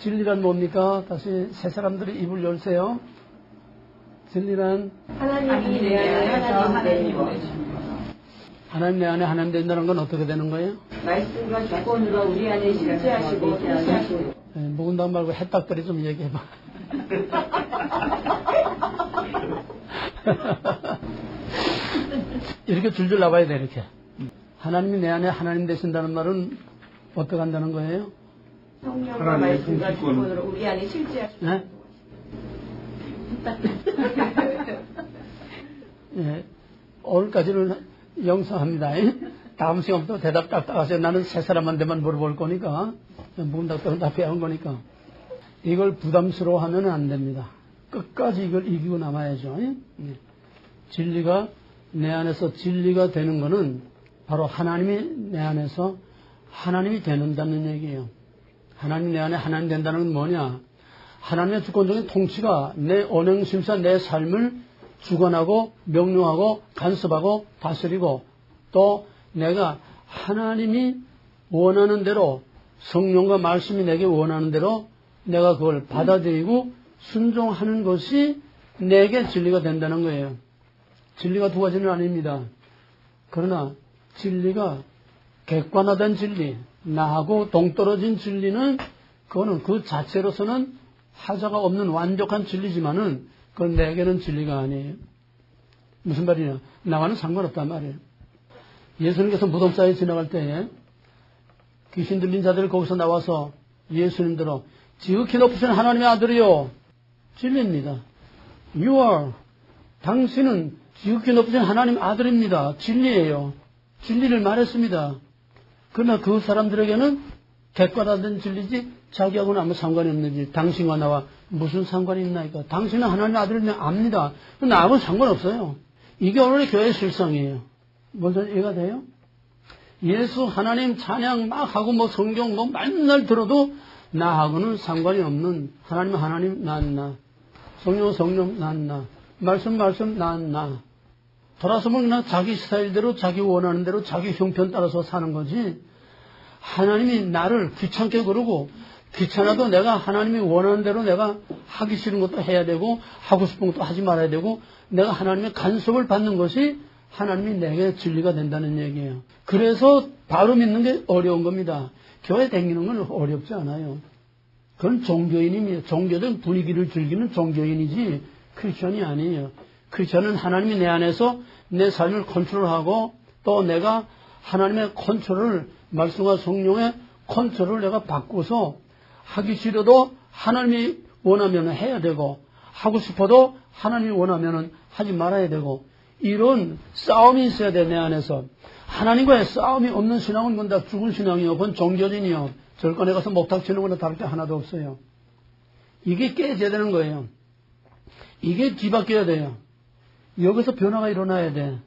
진리란 뭡니까? 다시 세 사람들이 입을 열세요. 진리란 하나님이 내 안에 하나님 되시고 하나님 내 안에 하나님 된다는 건 어떻게 되는 거예요? 말씀과 주권으로 우리 안에 실제하시고 통치하시고 묵은당 말고 해딱거리 좀 얘기해봐. 이렇게 줄줄 나와야 돼. 이렇게 하나님이 내 안에 하나님 되신다는 말은 어떻게 한다는 거예요? 성령과 말씀과 주권으로 우리 안에 실제하시고 네? 예, 오늘까지는 영성합니다. 다음 시간부터 대답 딱딱 하세요. 나는 세 사람한테만 물어볼 거니까 묵은닭들은 다 배운 거니까 이걸 부담스러워하면 안 됩니다. 끝까지 이걸 이기고 남아야죠. 진리가 내 안에서 진리가 되는 거는 바로 하나님이 내 안에서 하나님이 되는다는 얘기예요. 하나님 내 안에 하나님 된다는 건 뭐냐? 하나님의 주권적인 통치가 내 언행심사 내 삶을 주관하고 명령하고 간섭하고 다스리고 또 내가 하나님이 원하는 대로 성령과 말씀이 내게 원하는 대로 내가 그걸 받아들이고 순종하는 것이 내게 진리가 된다는 거예요. 진리가 두 가지는 아닙니다. 그러나 진리가 객관화된 진리, 나하고 동떨어진 진리는 그거는 그 자체로서는 하자가 없는 완벽한 진리지만은 그건 내게는 진리가 아니에요. 무슨 말이냐? 나와는 상관없단 말이에요. 예수님께서 무덤사에 지나갈 때에 귀신 들린 자들이 거기서 나와서 예수님들로 지극히 높으신 하나님의 아들이요. 진리입니다. You are. 당신은 지극히 높으신 하나님 아들입니다. 진리예요. 진리를 말했습니다. 그러나 그 사람들에게는 객관화된 진리지 자기하고는 아무 상관이 없는지 당신과 나와 무슨 상관이 있나이까. 당신은 하나님의 아들을 압니다. 나하고는 상관없어요. 이게 오늘의 교회의 실상이에요. 먼저 이해가 돼요? 예수 하나님 찬양 막 하고 뭐 성경 뭐 맨날 들어도 나하고는 상관이 없는 하나님 나 성령 나 말씀 나 돌아서면 그냥 자기 스타일대로 자기 원하는 대로 자기 형편 따라서 사는 거지. 하나님이 나를 귀찮게 그러고 귀찮아도 내가 하나님이 원하는 대로 내가 하기 싫은 것도 해야 되고 하고 싶은 것도 하지 말아야 되고 내가 하나님의 간섭을 받는 것이 하나님이 내게 진리가 된다는 얘기예요. 그래서 바로 믿는 게 어려운 겁니다. 교회 다니는 건 어렵지 않아요. 그건 종교인입니다. 종교된 분위기를 즐기는 종교인이지 크리스천이 아니에요. 크리스천은 하나님이 내 안에서 내 삶을 컨트롤하고 또 내가 하나님의 컨트롤을 말씀과 성령의 컨트롤을 내가 바꾸서 하기 싫어도 하나님이 원하면 해야 되고 하고 싶어도 하나님이 원하면 하지 말아야 되고 이런 싸움이 있어야 돼 내 안에서. 하나님과의 싸움이 없는 신앙은 뭔 다 죽은 신앙이요. 그건 종교진이요. 절간에 가서 목탁 치는 거나 다를 게 하나도 없어요. 이게 깨져야 되는 거예요. 이게 뒤바뀌어야 돼요. 여기서 변화가 일어나야 돼.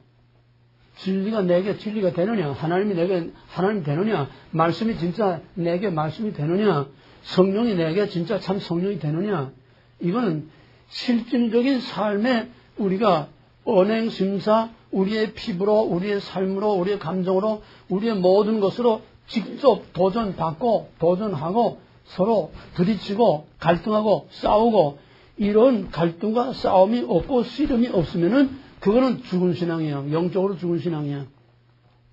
진리가 내게 진리가 되느냐, 하나님이 내게 하나님 되느냐, 말씀이 진짜 내게 말씀이 되느냐, 성령이 내게 진짜 참 성령이 되느냐, 이거는 실질적인 삶에 우리가 언행, 심사, 우리의 피부로, 우리의 삶으로, 우리의 감정으로, 우리의 모든 것으로 직접 도전받고, 도전하고, 서로 부딪히고, 갈등하고, 싸우고, 이런 갈등과 싸움이 없고, 씨름이 없으면은, 그거는 죽은 신앙이야. 영적으로 죽은 신앙이야.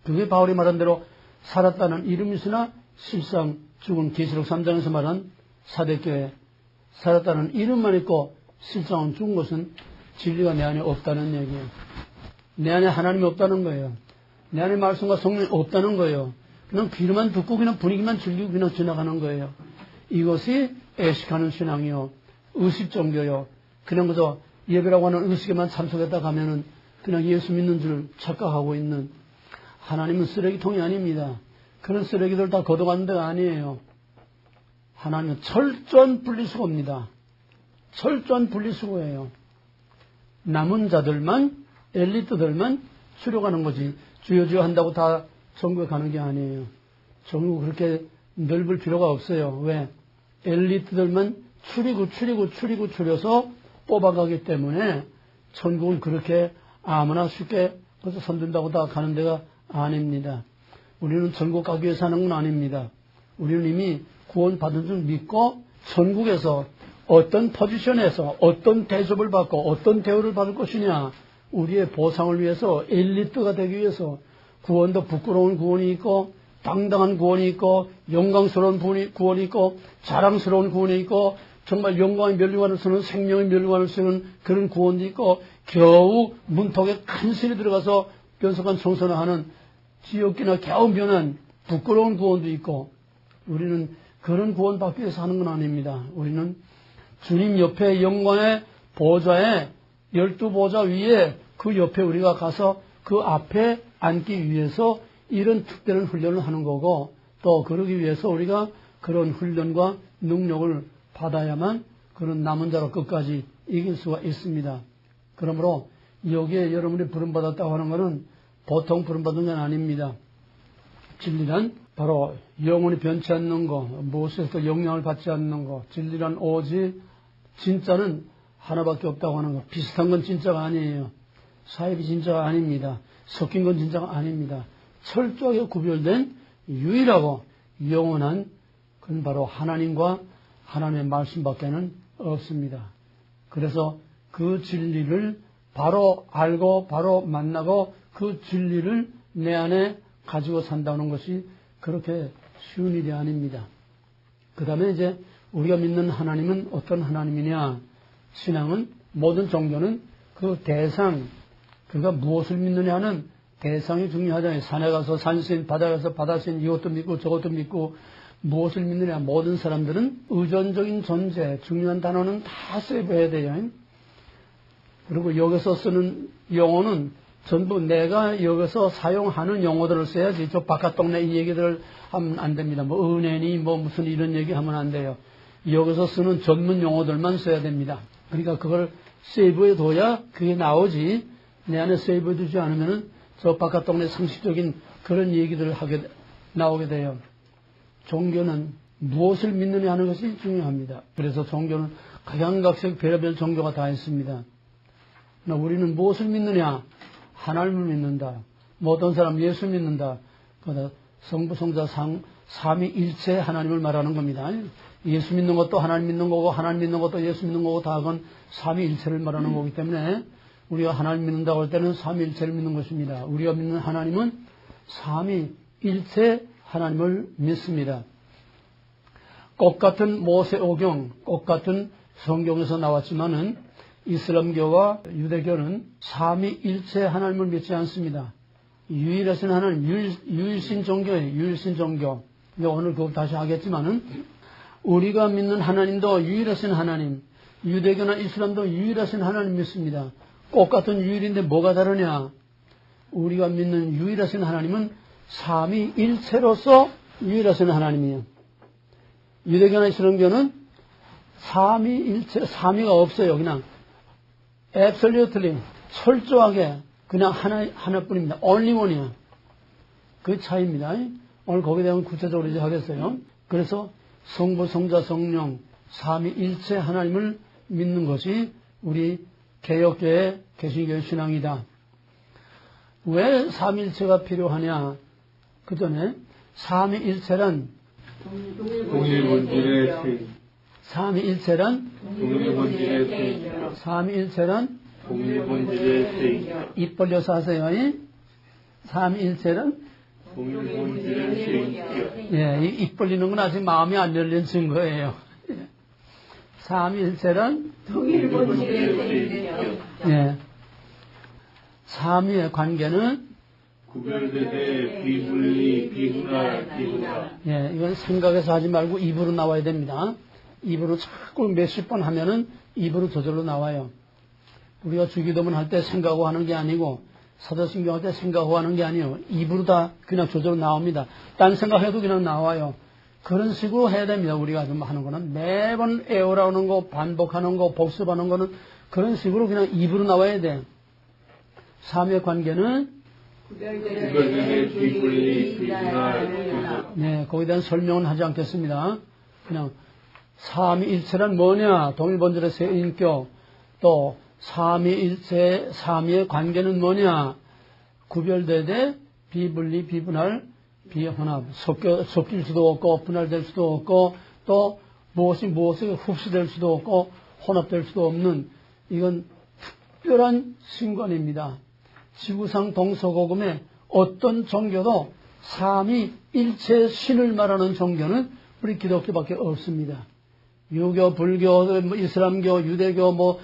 그게 바울이 말한 대로 살았다는 이름이 있으나 실상 죽은 계시록 3장에서 말한 사대교회. 살았다는 이름만 있고 실상은 죽은 것은 진리가 내 안에 없다는 얘기예요. 내 안에 하나님이 없다는 거예요. 내 안에 말씀과 성령이 없다는 거예요. 그냥 귀로만 듣고 그냥 분위기만 즐기고 그냥 지나가는 거예요. 이것이 애식하는 신앙이요. 의식종교요. 그냥 그저 예배라고 하는 의식에만 참석했다 가면은 그냥 예수 믿는 줄 착각하고 있는 하나님은 쓰레기통이 아닙니다. 그런 쓰레기들 다 걷어가는 데가 아니에요. 하나님은 철저한 분리수거입니다. 철저한 분리수거예요. 남은 자들만, 엘리트들만 추려가는 거지. 주여 한다고 다 천국에 가는 게 아니에요. 천국 그렇게 넓을 필요가 없어요. 왜? 엘리트들만 추려서 뽑아가기 때문에 천국은 그렇게 아무나 쉽게 벌써 선든다고 다 가는 데가 아닙니다. 우리는 천국 가기 위해서 하는 건 아닙니다. 우리는 이미 구원받은 줄 믿고 천국에서 어떤 포지션에서 어떤 대접을 받고 어떤 대우를 받을 것이냐. 우리의 보상을 위해서 엘리트가 되기 위해서 구원도 부끄러운 구원이 있고 당당한 구원이 있고 영광스러운 구원이 있고 자랑스러운 구원이 있고 정말 영광의 멸류관을 쓰는 생명의 멸류관을 쓰는 그런 구원도 있고 겨우 문턱에 간신히 들어가서 변속한 청소를 하는 지옥이나 겨우 면한 부끄러운 구원도 있고 우리는 그런 구원 받기 위해서 하는 건 아닙니다. 우리는 주님 옆에 영광의 보좌에 12보좌 위에 그 옆에 우리가 가서 그 앞에 앉기 위해서 이런 특별한 훈련을 하는 거고 또 그러기 위해서 우리가 그런 훈련과 능력을 받아야만 그런 남은 자로 끝까지 이길 수가 있습니다. 그러므로 여기에 여러분이 부름받았다고 하는 것은 보통 부름받은 건 아닙니다. 진리란 바로 영원히 변치 않는 것, 무엇에서도 영향을 받지 않는 것, 진리란 오직 진짜는 하나밖에 없다고 하는 것. 비슷한 건 진짜가 아니에요. 사입이 진짜가 아닙니다. 섞인 건 진짜가 아닙니다. 철저하게 구별된 유일하고 영원한 그건 바로 하나님과 하나님의 말씀밖에는 없습니다. 그래서 그 진리를 바로 알고 바로 만나고 그 진리를 내 안에 가지고 산다는 것이 그렇게 쉬운 일이 아닙니다. 그 다음에 이제 우리가 믿는 하나님은 어떤 하나님이냐. 신앙은 모든 종교는 그 대상, 그가 무엇을 믿느냐는 대상이 중요하잖아요. 산에 가서 산신, 바다에 가서 바다신, 이것도 믿고 저것도 믿고 무엇을 믿느냐. 모든 사람들은 의존적인 존재, 중요한 단어는 다 세이브해야 돼요. 그리고 여기서 쓰는 용어는 전부 내가 여기서 사용하는 용어들을 써야지. 저 바깥 동네 이 얘기들을 하면 안 됩니다. 뭐 은혜니 뭐 무슨 이런 얘기 하면 안 돼요. 여기서 쓰는 전문 용어들만 써야 됩니다. 그러니까 그걸 세이브해 둬야 그게 나오지. 내 안에 세이브해 두지 않으면은 저 바깥 동네 상식적인 그런 얘기들을 나오게 돼요. 종교는 무엇을 믿느냐 하는 것이 중요합니다. 그래서 종교는 각양각색 별의별 종교가 다 있습니다. 우리는 무엇을 믿느냐? 하나님을 믿는다. 뭐 어떤 사람 예수 믿는다. 성부, 성자, 삼위일체 하나님을 말하는 겁니다. 예수 믿는 것도 하나님 믿는 거고 하나님 믿는 것도 예수 믿는 거고 다 그건 삼위일체를 말하는 거기 때문에 우리가 하나님 믿는다고 할 때는 삼위일체를 믿는 것입니다. 우리가 믿는 하나님은 삼위일체 하나님을 믿습니다. 꽃같은 모세오경, 꽃같은 성경에서 나왔지만은 이슬람교와 유대교는 삼위일체 하나님을 믿지 않습니다. 유일하신 하나님, 유일신 종교예요. 유일신 종교. 오늘 그거 다시 하겠지만은 우리가 믿는 하나님도 유일하신 하나님, 유대교나 이슬람도 유일하신 하나님 믿습니다. 꽃같은 유일인데 뭐가 다르냐? 우리가 믿는 유일하신 하나님은 삼위일체로서 유일하신 하나님이에요. 유대교나 이슬람교는 삼위일체, 삼위가 없어요. 그냥 absolutely 철저하게 그냥 하나뿐입니다. only one이야. 그 차이입니다. 오늘 거기에 대한 구체적으로 이제 하겠어요. 그래서 성부, 성자, 성령 삼위일체 하나님을 믿는 것이 우리 개혁교회, 개신교회 신앙이다. 왜 삼위일체가 필요하냐? 그 전에 삼위일체란 동일본질의 세. 삼위일체란 동일본질의 세. 삼위일체란 동일본질의 세. 입 벌려서 하세요. 삼위일체란 동일본질의 세. 예, 입 벌리는 건 아직 마음이 안 열린 증거예요. 삼위일체란 동일본질의 세. 예, 삼위의 관계는 구별되되 비분리, 비분할, 비분할. 예, 이건 생각해서 하지 말고 입으로 나와야 됩니다. 입으로 자꾸 몇십 번 하면은 입으로 저절로 나와요. 우리가 주기도문 할 때 생각하고 하는 게 아니고 사도신경 할 때 생각하고 하는 게 아니에요. 입으로 다 그냥 저절로 나옵니다. 딴 생각해도 그냥 나와요. 그런 식으로 해야 됩니다. 우리가 좀 하는 거는 매번 애호라는 거, 반복하는 거, 복습하는 거는 그런 식으로 그냥 입으로 나와야 돼. 삼위의 관계는 구별되되 비분리, 비분할, 비분할. 네, 거기에 대한 설명은 하지 않겠습니다. 그냥 삼위일체란 뭐냐? 동일본질의 세 인격. 또 삼위일체, 삼위의 관계는 뭐냐? 구별되되 비분리, 비분할, 비혼합. 섞일 수도 없고 분할될 수도 없고 또 무엇이 무엇에 흡수될 수도 없고 혼합될 수도 없는 이건 특별한 신관입니다. 지구상 동서고금의 어떤 종교도 삼위일체 신을 말하는 종교는 우리 기독교밖에 없습니다. 유교, 불교, 이슬람교, 유대교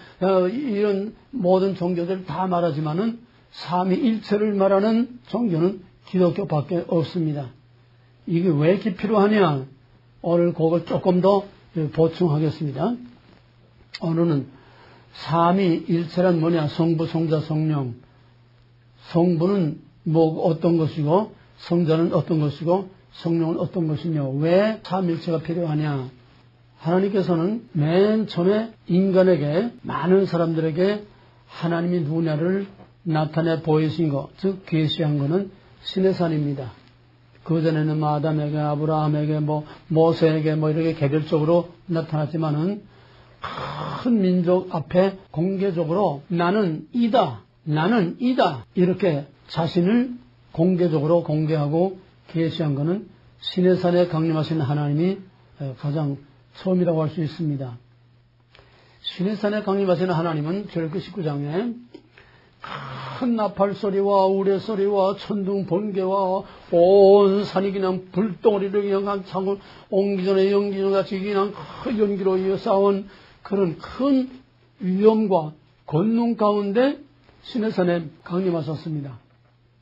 이런 모든 종교들 다 말하지만은 삼위일체를 말하는 종교는 기독교밖에 없습니다. 이게 왜 이렇게 필요하냐? 오늘 그걸 조금 더 보충하겠습니다. 오늘은 삼위일체란 뭐냐? 성부, 성자, 성령. 성부는 어떤 것이고 성자는 어떤 것이고 성령은 어떤 것이며 왜 삼위일체가 필요하냐? 하나님께서는 맨 처음에 인간에게 많은 사람들에게 하나님이 누구냐를 나타내 보이신 것, 즉 계시한 것은 시내산입니다. 그전에는 아담에게, 아브라함에게, 모세에게 이렇게 개별적으로 나타났지만은 큰 민족 앞에 공개적으로 나는 이다 이렇게 자신을 공개적으로 공개하고 계시한 것은 시내산에 강림하신 하나님이 가장 처음이라고 할 수 있습니다. 시내산에 강림하시는 하나님은 절기 19장에 큰 나팔소리와 우레소리와 천둥 번개와 온 산이 그냥 불덩어리를 그냥 창을 옹기전에 연기전같이 그냥 큰 연기로 이어싸운 그런 큰 위험과 권능 가운데 시내산에 강림하셨습니다.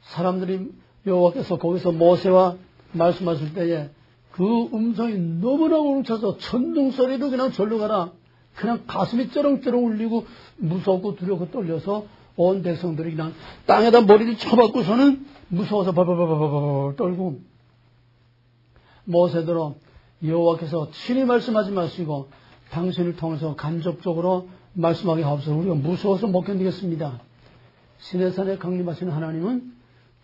사람들이 여호와께서 거기서 모세와 말씀하실 때에 그 음성이 너무나 우렁차서 천둥소리도 그냥 절로 가라. 그냥 가슴이 쩌렁쩌렁 울리고 무섭고 두렵고 떨려서 온 백성들이 그냥 땅에다 머리를 쳐박고서는 무서워서 바바바바바바 떨고 모세더러 여호와께서 친히 말씀하지 마시고 당신을 통해서 간접적으로 말씀하게 하옵소서. 우리가 무서워서 못 견디겠습니다. 시내산에 강림하시는 하나님은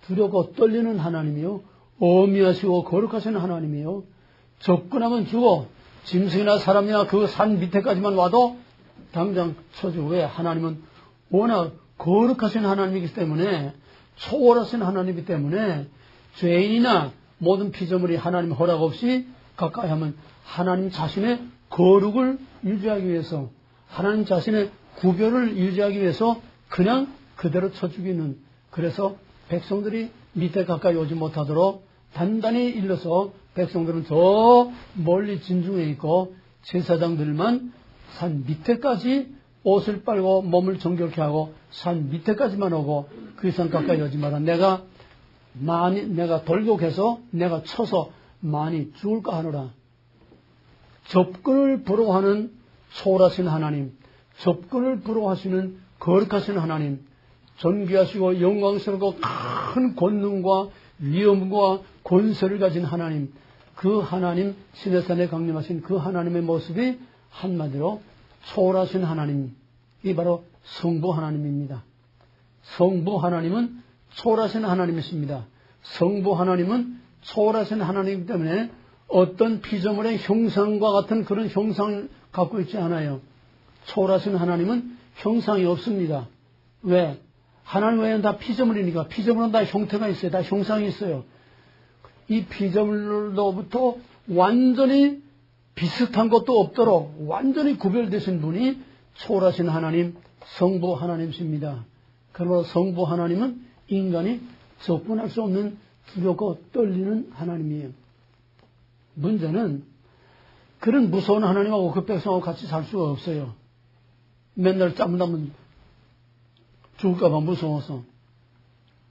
두렵고 떨리는 하나님이요 어미하시고 거룩하신 하나님이요 접근하면 죽어 짐승이나 사람이나 그 산 밑에까지만 와도 당장 쳐주고 왜 하나님은 워낙 거룩하신 하나님이기 때문에 초월하신 하나님이기 때문에 죄인이나 모든 피조물이 하나님 허락 없이 가까이 하면 하나님 자신의 거룩을 유지하기 위해서 하나님 자신의 구별을 유지하기 위해서 그냥 그대로 쳐 죽이는 그래서 백성들이 밑에 가까이 오지 못하도록 단단히 일러서 백성들은 저 멀리 진중에 있고 제사장들만 산 밑에까지 옷을 빨고 몸을 정결케 하고 산 밑에까지만 오고 그 이상 가까이 오지 마라. 내가 돌격해서 내가 쳐서 많이 죽을까 하노라. 접근을 부러워하는 초월하신 하나님, 접근을 부러워하시는 거룩하신 하나님, 존귀하시고 영광스럽고 큰 권능과 위엄과 권세를 가진 하나님, 그 하나님 시내산에 강림하신 그 하나님의 모습이 한마디로 초월하신 하나님, 이 바로 성부 하나님입니다. 성부 하나님은 초월하신 하나님이십니다. 성부 하나님은 초월하신 하나님이기 때문에 어떤 피조물의 형상과 같은 그런 형상을 갖고 있지 않아요. 초월하신 하나님은 형상이 없습니다. 왜? 하나님 외에는 다 피조물이니까. 피조물은 다 형태가 있어요. 다 형상이 있어요. 이 피조물로부터 완전히 비슷한 것도 없도록 완전히 구별되신 분이 초월하신 하나님, 성부 하나님이십니다. 그러므로 성부 하나님은 인간이 접근할 수 없는 두렵고 떨리는 하나님이에요. 문제는 그런 무서운 하나님하고 그 백성하고 같이 살 수가 없어요. 맨날 짬나면 죽을까봐 무서워서.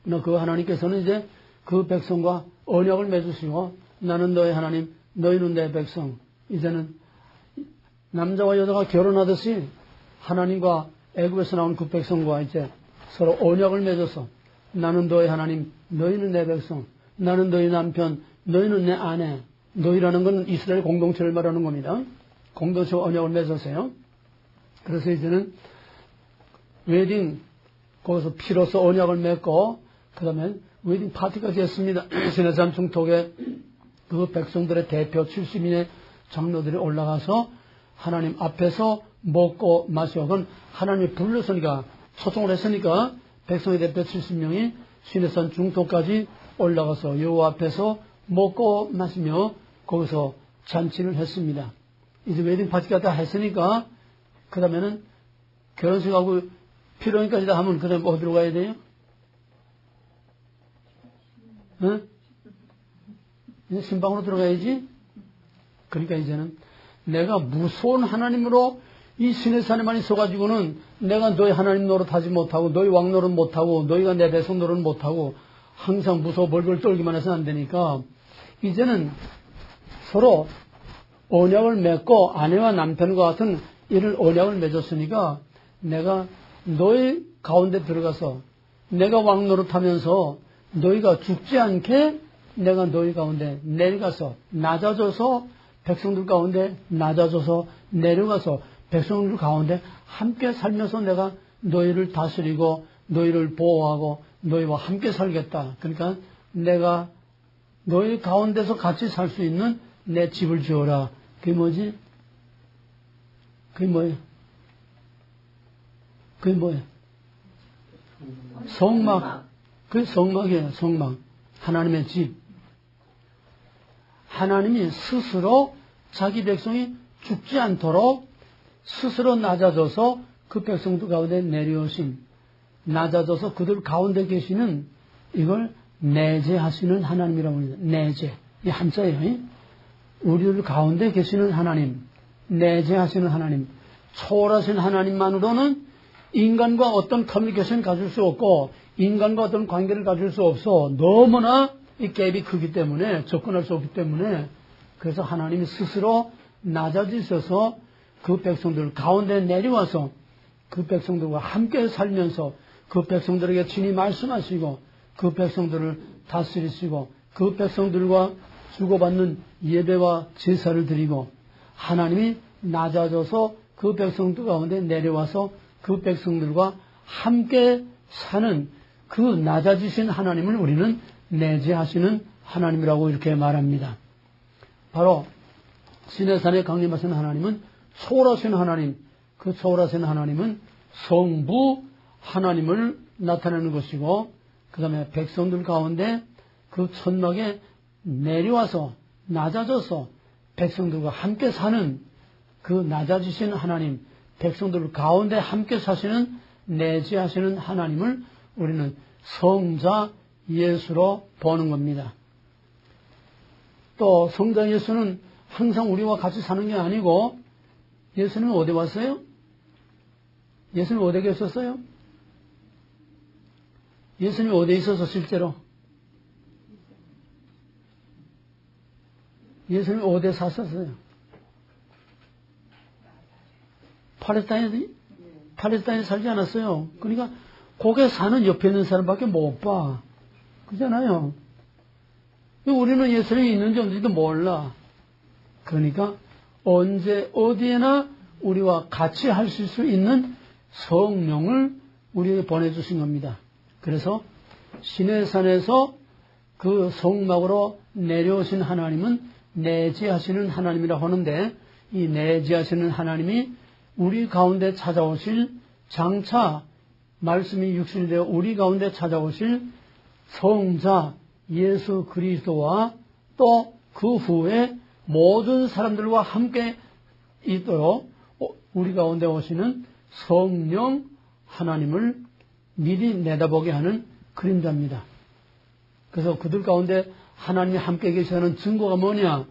그러나 그 하나님께서는 이제 그 백성과 언약을 맺으시고 나는 너의 하나님, 너희는 내 백성. 이제는 남자와 여자가 결혼하듯이 하나님과 애굽에서 나온 그 백성과 이제 서로 언약을 맺어서 나는 너의 하나님, 너희는 내 백성, 나는 너희 남편, 너희는 내 아내. 너희라는 건 이스라엘 공동체를 말하는 겁니다. 공동체와 언약을 맺으세요. 그래서 이제는 웨딩, 거기서 피로서 언약을 맺고 그 다음에 웨딩 파티까지 했습니다. 시내산 중턱에 그 백성들의 대표 70인의 장로들이 올라가서 하나님 앞에서 먹고 마시고 그건 하나님이 불렀으니까 초청을 했으니까 백성의 대표 70명이 시내산 중턱까지 올라가서 여호와 앞에서 먹고 마시며 거기서 잔치를 했습니다. 이제 웨딩 파티가 다 했으니까, 그 다음에는 결혼식하고 피로인까지 다 하면 그 다음에 어디로 가야 돼요? 응? 이제 신방으로 들어가야지? 그러니까 이제는 내가 무서운 하나님으로 이 신의 산에만 있어가지고는 내가 너희 하나님 노릇하지 못하고 너희 왕 노릇 못하고 너희가 내 백성 노릇 못하고 항상 무서워 벌벌 떨기만 해서는 안 되니까 이제는 서로 언약을 맺고 아내와 남편과 같은 이런 언약을 맺었으니까 내가 너희 가운데 들어가서 내가 왕 노릇하면서 너희가 죽지 않게 내가 너희 가운데 내려가서 낮아져서 백성들 가운데 낮아져서 내려가서 백성들 가운데 함께 살면서 내가 너희를 다스리고 너희를 보호하고 너희와 함께 살겠다. 그러니까 내가 너희 가운데서 같이 살 수 있는 내 집을 지어라. 그게 뭐지? 그게 뭐예요? 그게 뭐예요? 성막. 그게 성막이에요. 성막. 하나님의 집. 하나님이 스스로 자기 백성이 죽지 않도록 스스로 낮아져서 그 백성들 가운데 내려오신 낮아져서 그들 가운데 계시는 이걸 내재하시는 하나님이라고 합니다. 내재. 이 한자예요. 우리들 가운데 계시는 하나님, 내재하시는 하나님, 초월하신 하나님만으로는 인간과 어떤 커뮤니케이션을 가질 수 없고 인간과 어떤 관계를 가질 수 없어. 너무나 이 갭이 크기 때문에 접근할 수 없기 때문에 그래서 하나님이 스스로 낮아지셔서 그 백성들 가운데 내려와서 그 백성들과 함께 살면서 그 백성들에게 친히 말씀하시고 그 백성들을 다스리시고 그 백성들과 주고받는 예배와 제사를 드리고 하나님이 낮아져서 그 백성들 가운데 내려와서 그 백성들과 함께 사는 그 낮아지신 하나님을 우리는 내재하시는 하나님이라고 이렇게 말합니다. 바로 시내산에 강림하신 하나님은 초월하신 하나님, 그 초월하신 하나님은 성부 하나님을 나타내는 것이고 그 다음에 백성들 가운데 그 천막에 내려와서 낮아져서 백성들과 함께 사는 그 낮아지신 하나님, 백성들 가운데 함께 사시는 내재하시는 하나님을 우리는 성자 예수로 보는 겁니다. 또 성자 예수는 항상 우리와 같이 사는 게 아니고 예수는 어디 왔어요? 예수는 어디에 계셨어요? 예수님이 어디에 있어서 실제로? 예수님이 어디에 사셨어요? 팔레스타인에 살지 않았어요. 그러니까 거기에 사는 옆에 있는 사람밖에 못 봐. 그잖아요. 우리는 예수님이 있는지 없는지도 몰라. 그러니까 언제 어디에나 우리와 같이 하실 수 있는 성령을 우리에게 보내주신 겁니다. 그래서 시내산에서 그 성막으로 내려오신 하나님은 내재하시는 하나님이라고 하는데 이 내재하시는 하나님이 우리 가운데 찾아오실 장차 말씀이 육신이 되어 우리 가운데 찾아오실 성자 예수 그리스도와 또 그 후에 모든 사람들과 함께 있도록 우리 가운데 오시는 성령 하나님을 미리 내다보게 하는 그림자입니다. 그래서 그들 가운데 하나님이 함께 계시다는 증거가 뭐냐?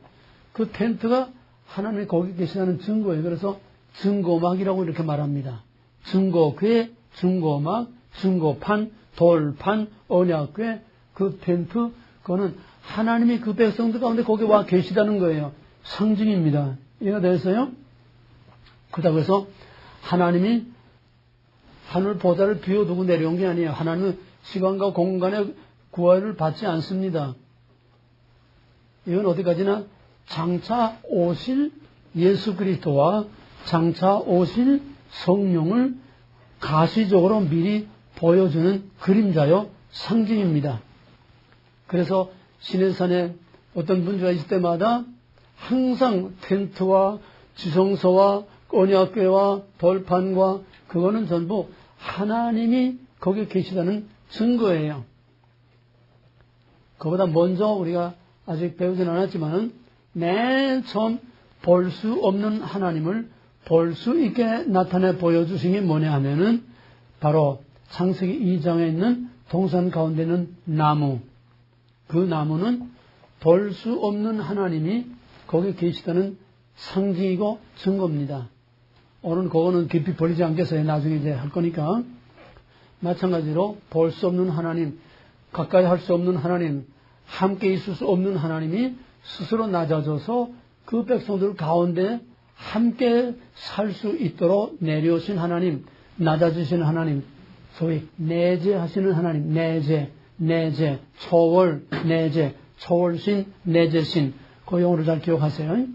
그 텐트가 하나님이 거기 계시다는 증거예요. 그래서 증거막이라고 이렇게 말합니다. 증거궤, 증거막, 증거판, 돌판, 언약궤, 그 텐트, 그거는 하나님이 그 백성들 가운데 거기 와 계시다는 거예요. 상징입니다. 이해가 되세요? 그렇다고 해서 하나님이 하늘 보좌를 비워두고 내려온 게 아니에요. 하나님은 시간과 공간의 구하를 받지 않습니다. 이건 어디까지나 장차 오실 예수 그리스도와 장차 오실 성령을 가시적으로 미리 보여주는 그림자요 상징입니다. 그래서 시내산에 어떤 문제가 있을 때마다 항상 텐트와 지성소와 언약궤와 돌판과 그거는 전부 하나님이 거기 계시다는 증거예요. 그보다 먼저 우리가 아직 배우진 않았지만은 맨 처음 볼 수 없는 하나님을 볼 수 있게 나타내 보여주신 게 뭐냐 하면은 바로 창세기 2장에 있는 동산 가운데 있는 나무. 그 나무는 볼 수 없는 하나님이 거기 계시다는 상징이고 증거입니다. 오늘 그거는 깊이 버리지 않겠어요. 나중에 이제 할 거니까. 마찬가지로 볼 수 없는 하나님, 가까이 할 수 없는 하나님, 함께 있을 수 없는 하나님이 스스로 낮아져서 그 백성들 가운데 함께 살 수 있도록 내려오신 하나님, 낮아지신 하나님, 소위 내재하시는 하나님, 내재, 초월, 내재, 초월신, 내재신, 그 용어를 잘 기억하세요.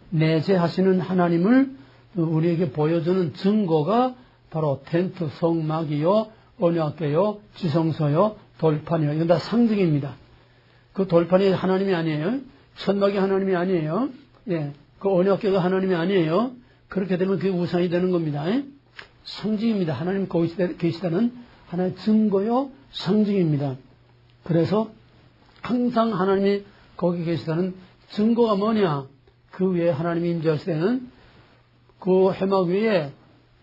내재하시는 하나님을 우리에게 보여주는 증거가 바로 텐트, 성막이요, 언약궤요, 지성소요, 돌판이요. 이건 다 상징입니다. 그 돌판이 하나님이 아니에요. 천막이 하나님이 아니에요. 예, 그 언약궤가 하나님이 아니에요. 그렇게 되면 그게 우상이 되는 겁니다. 상징입니다. 하나님 거기 계시다는 하나의 증거요, 상징입니다. 그래서 항상 하나님이 거기 계시다는 증거가 뭐냐? 그 위에 하나님이 임재하실 때는 그 해막 위에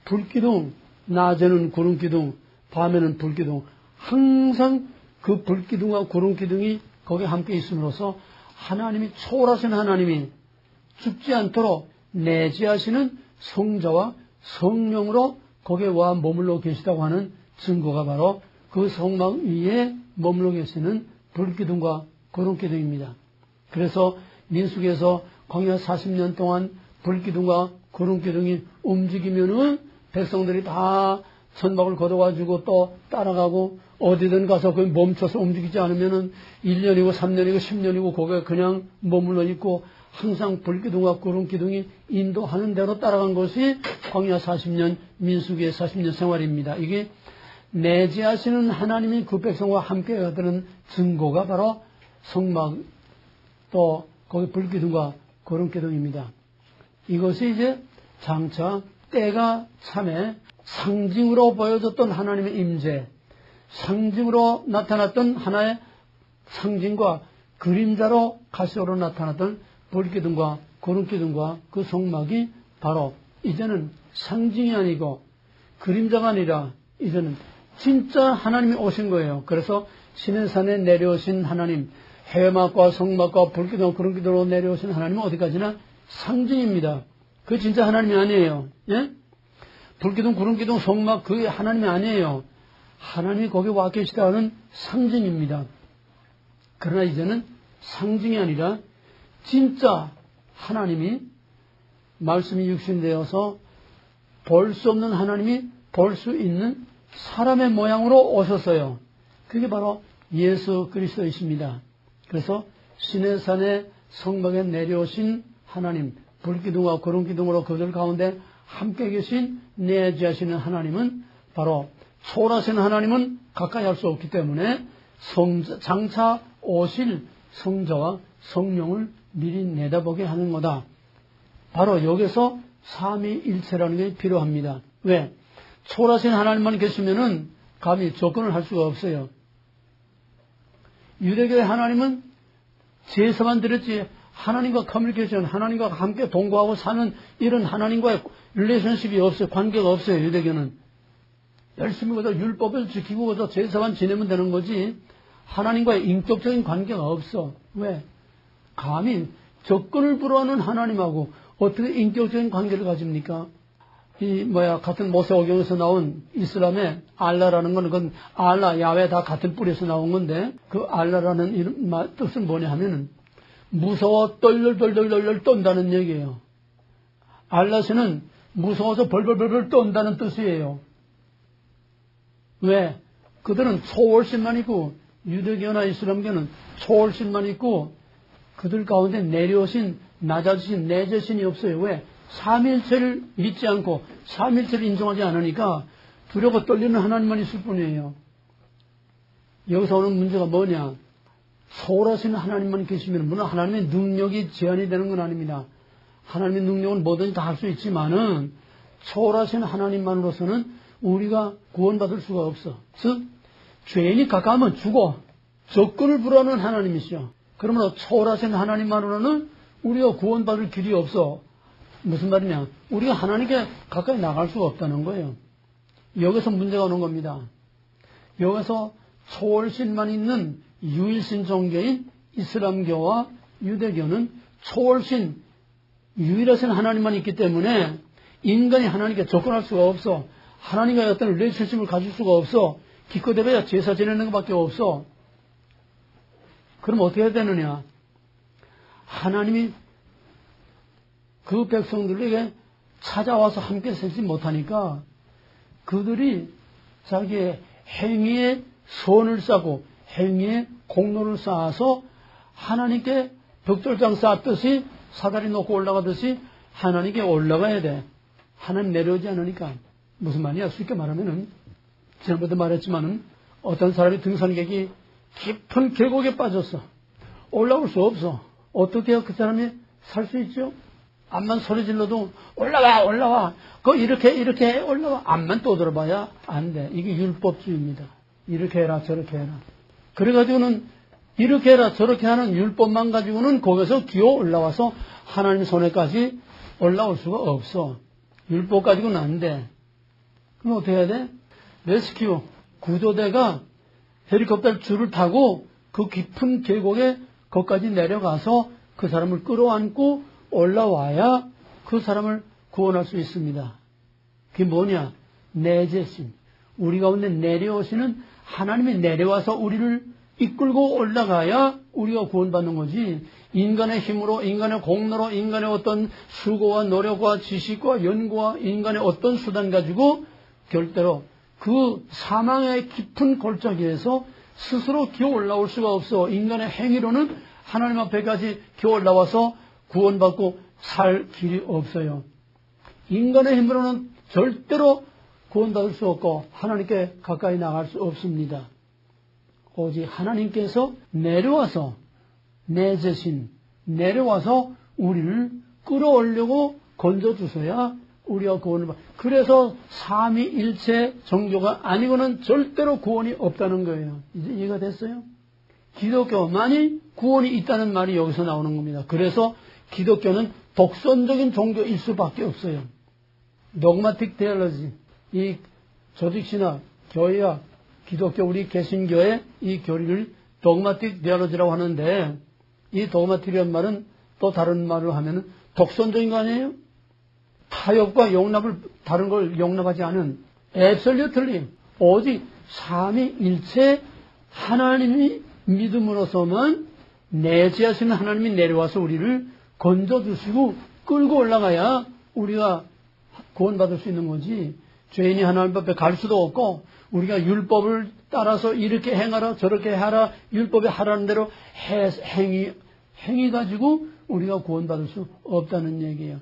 불기둥, 낮에는 구름기둥, 밤에는 불기둥, 항상 그 불기둥과 구름기둥이 거기에 함께 있음으로써 하나님이 초월하신 하나님이 죽지 않도록 내재하시는 성자와 성령으로 거기에 와 머물러 계시다고 하는 증거가 바로 그 성막 위에 머물러 계시는 불기둥과 구름기둥입니다. 그래서 민수기에서 광야 40년 동안 불기둥과 구름기둥이 움직이면은 백성들이 다 천막을 걷어가지고 또 따라가고 어디든 가서 거기 멈춰서 움직이지 않으면은 1년이고 3년이고 10년이고 거기에 그냥 머물러 있고 항상 불기둥과 구름기둥이 인도하는 대로 따라간 것이 광야 40년 민수기의 40년 생활입니다. 이게 내재하시는 하나님이 그 백성과 함께 가는 증거가 바로 성막 또 거기 불기둥과 구름기둥입니다. 이것이 이제 장차 때가 참에 상징으로 보여줬던 하나님의 임재, 상징으로 나타났던 하나의 상징과 그림자로 가시로 나타났던 불기둥과 구름기둥과 그 성막이 바로 이제는 상징이 아니고 그림자가 아니라 이제는 진짜 하나님이 오신 거예요. 그래서 시내산에 내려오신 하나님, 해막과 성막과 불기둥과 구름기둥으로 내려오신 하나님은 어디까지나 상징입니다. 그 진짜 하나님이 아니에요. 예? 불기둥, 구름기둥, 성막 그게 하나님이 아니에요. 하나님이 거기 와 계시다는 상징입니다. 그러나 이제는 상징이 아니라 진짜 하나님이 말씀이 육신되어서 볼 수 없는 하나님이 볼 수 있는 사람의 모양으로 오셨어요. 그게 바로 예수 그리스도이십니다. 그래서 시내산의 성막에 내려오신 하나님, 불기둥과 구름기둥으로 그들 가운데 함께 계신 내재하시는 하나님은 바로 초월하신 하나님은 가까이 할 수 없기 때문에 장차 오실 성자와 성령을 미리 내다보게 하는 거다. 바로 여기서 삼위일체라는 게 필요합니다. 왜? 초월하신 하나님만 계시면은 감히 접근을 할 수가 없어요. 유대교의 하나님은 제사만 드렸지 하나님과 커뮤니케이션, 하나님과 함께 동거하고 사는 이런 하나님과의 릴레이션십이 없어요. 관계가 없어요. 유대교는. 열심히 그저 율법을 지키고 그저 제사만 지내면 되는 거지 하나님과의 인격적인 관계가 없어. 왜? 감히 접근을 불허하는 하나님하고 어떻게 인격적인 관계를 가집니까? 같은 모세오경에서 나온 이슬람의 알라라는 건, 그건 알라, 야외 다 같은 뿌리에서 나온 건데, 그 알라라는 이름, 뜻은 뭐냐 하면은, 무서워 떨떨떨떨떨 떤다는 얘기예요. 알라스는 무서워서 벌벌벌벌 떤다는 뜻이에요. 왜? 그들은 초월신만 있고, 유대교나 이슬람교는 초월신만 있고, 그들 가운데 내려오신, 낮아지신 내재신이 없어요. 왜? 삼일체를 믿지 않고 삼일체를 인정하지 않으니까 두려워 떨리는 하나님만 있을 뿐이에요. 여기서 오는 문제가 뭐냐? 초월하시는 하나님만 계시면 물론 하나님의 능력이 제한이 되는 건 아닙니다. 하나님의 능력은 뭐든지 다 할 수 있지만은 초월하신 하나님만으로서는 우리가 구원받을 수가 없어. 즉 죄인이 가까우면 죽어. 접근을 불허하는 하나님이시죠. 그러므로 초월하신 하나님만으로는 우리가 구원받을 길이 없어. 무슨 말이냐? 우리가 하나님께 가까이 나갈 수가 없다는 거예요. 여기서 문제가 오는 겁니다. 여기서 초월신만 있는 유일신 종교인 이슬람교와 유대교는 초월신, 유일하신 하나님만 있기 때문에 인간이 하나님께 접근할 수가 없어. 하나님과의 어떤 릴레이션십을 가질 수가 없어. 기껏해봐야 제사 지내는 것밖에 없어. 그럼 어떻게 해야 되느냐? 하나님이 그 백성들에게 찾아와서 함께 살지 못하니까 그들이 자기의 행위에 선을 쌓고 행위에 공로를 쌓아서 하나님께 벽돌장 쌓았듯이 사다리 놓고 올라가듯이 하나님께 올라가야 돼. 하나님 내려오지 않으니까. 무슨 말이야? 쉽게 말하면은 지난번에도 말했지만은 어떤 사람이 등산객이 깊은 계곡에 빠졌어. 올라올 수 없어. 어떻게 해야 그 사람이 살 수 있죠? 암만 소리 질러도 올라와. 이렇게 올라와. 암만 떠들어봐야 안 돼. 이게 율법주의입니다. 이렇게 해라 저렇게 해라. 그래가지고는 이렇게 해라 저렇게 하는 율법만 가지고는 거기서 기어 올라와서 하나님 손에까지 올라올 수가 없어. 율법 가지고는 안 돼. 그럼 어떻게 해야 돼? 레스큐 구조대가 헬리콥터 줄을 타고 그 깊은 계곡에 거기까지 내려가서 그 사람을 끌어안고 올라와야 그 사람을 구원할 수 있습니다. 그게 뭐냐? 내재신. 우리 가운데 내려오시는 하나님이 내려와서 우리를 이끌고 올라가야 우리가 구원받는 거지. 인간의 힘으로, 인간의 공로로, 인간의 어떤 수고와 노력과 지식과 연구와 인간의 어떤 수단 가지고 결대로 그 사망의 깊은 골짜기에서 스스로 기어 올라올 수가 없어. 인간의 행위로는 하나님 앞에까지 기어 올라와서 구원받고 살 길이 없어요. 인간의 힘으로는 절대로 구원받을 수 없고 하나님께 가까이 나갈 수 없습니다. 오직 하나님께서 내려와서 내재신 내려와서 우리를 끌어올려고 건져주셔야 우리가 구원을 받. 그래서 삼위일체 종교가 아니고는 절대로 구원이 없다는 거예요. 이제 이해가 됐어요? 기독교만이 구원이 있다는 말이 여기서 나오는 겁니다. 그래서 기독교는 독선적인 종교일 수밖에 없어요. dogmatic theology, 이 조직신학, 교회와 기독교 우리 개신교의 이 교리를 dogmatic theology라고 하는데 이 dogmatic이라는 말은 또 다른 말로 하면 독선적인 거 아니에요? 타협과 용납을 다른 걸 용납하지 않은 absolutely 오직 삼위일체 하나님이 믿음으로서만 내재하시는 하나님이 내려와서 우리를 건져주시고 끌고 올라가야 우리가 구원받을 수 있는 거지. 죄인이 하나님 앞에 갈 수도 없고 우리가 율법을 따라서 이렇게 행하라 저렇게 하라 율법에 하라는 대로 행위 가지고 우리가 구원받을 수 없다는 얘기예요.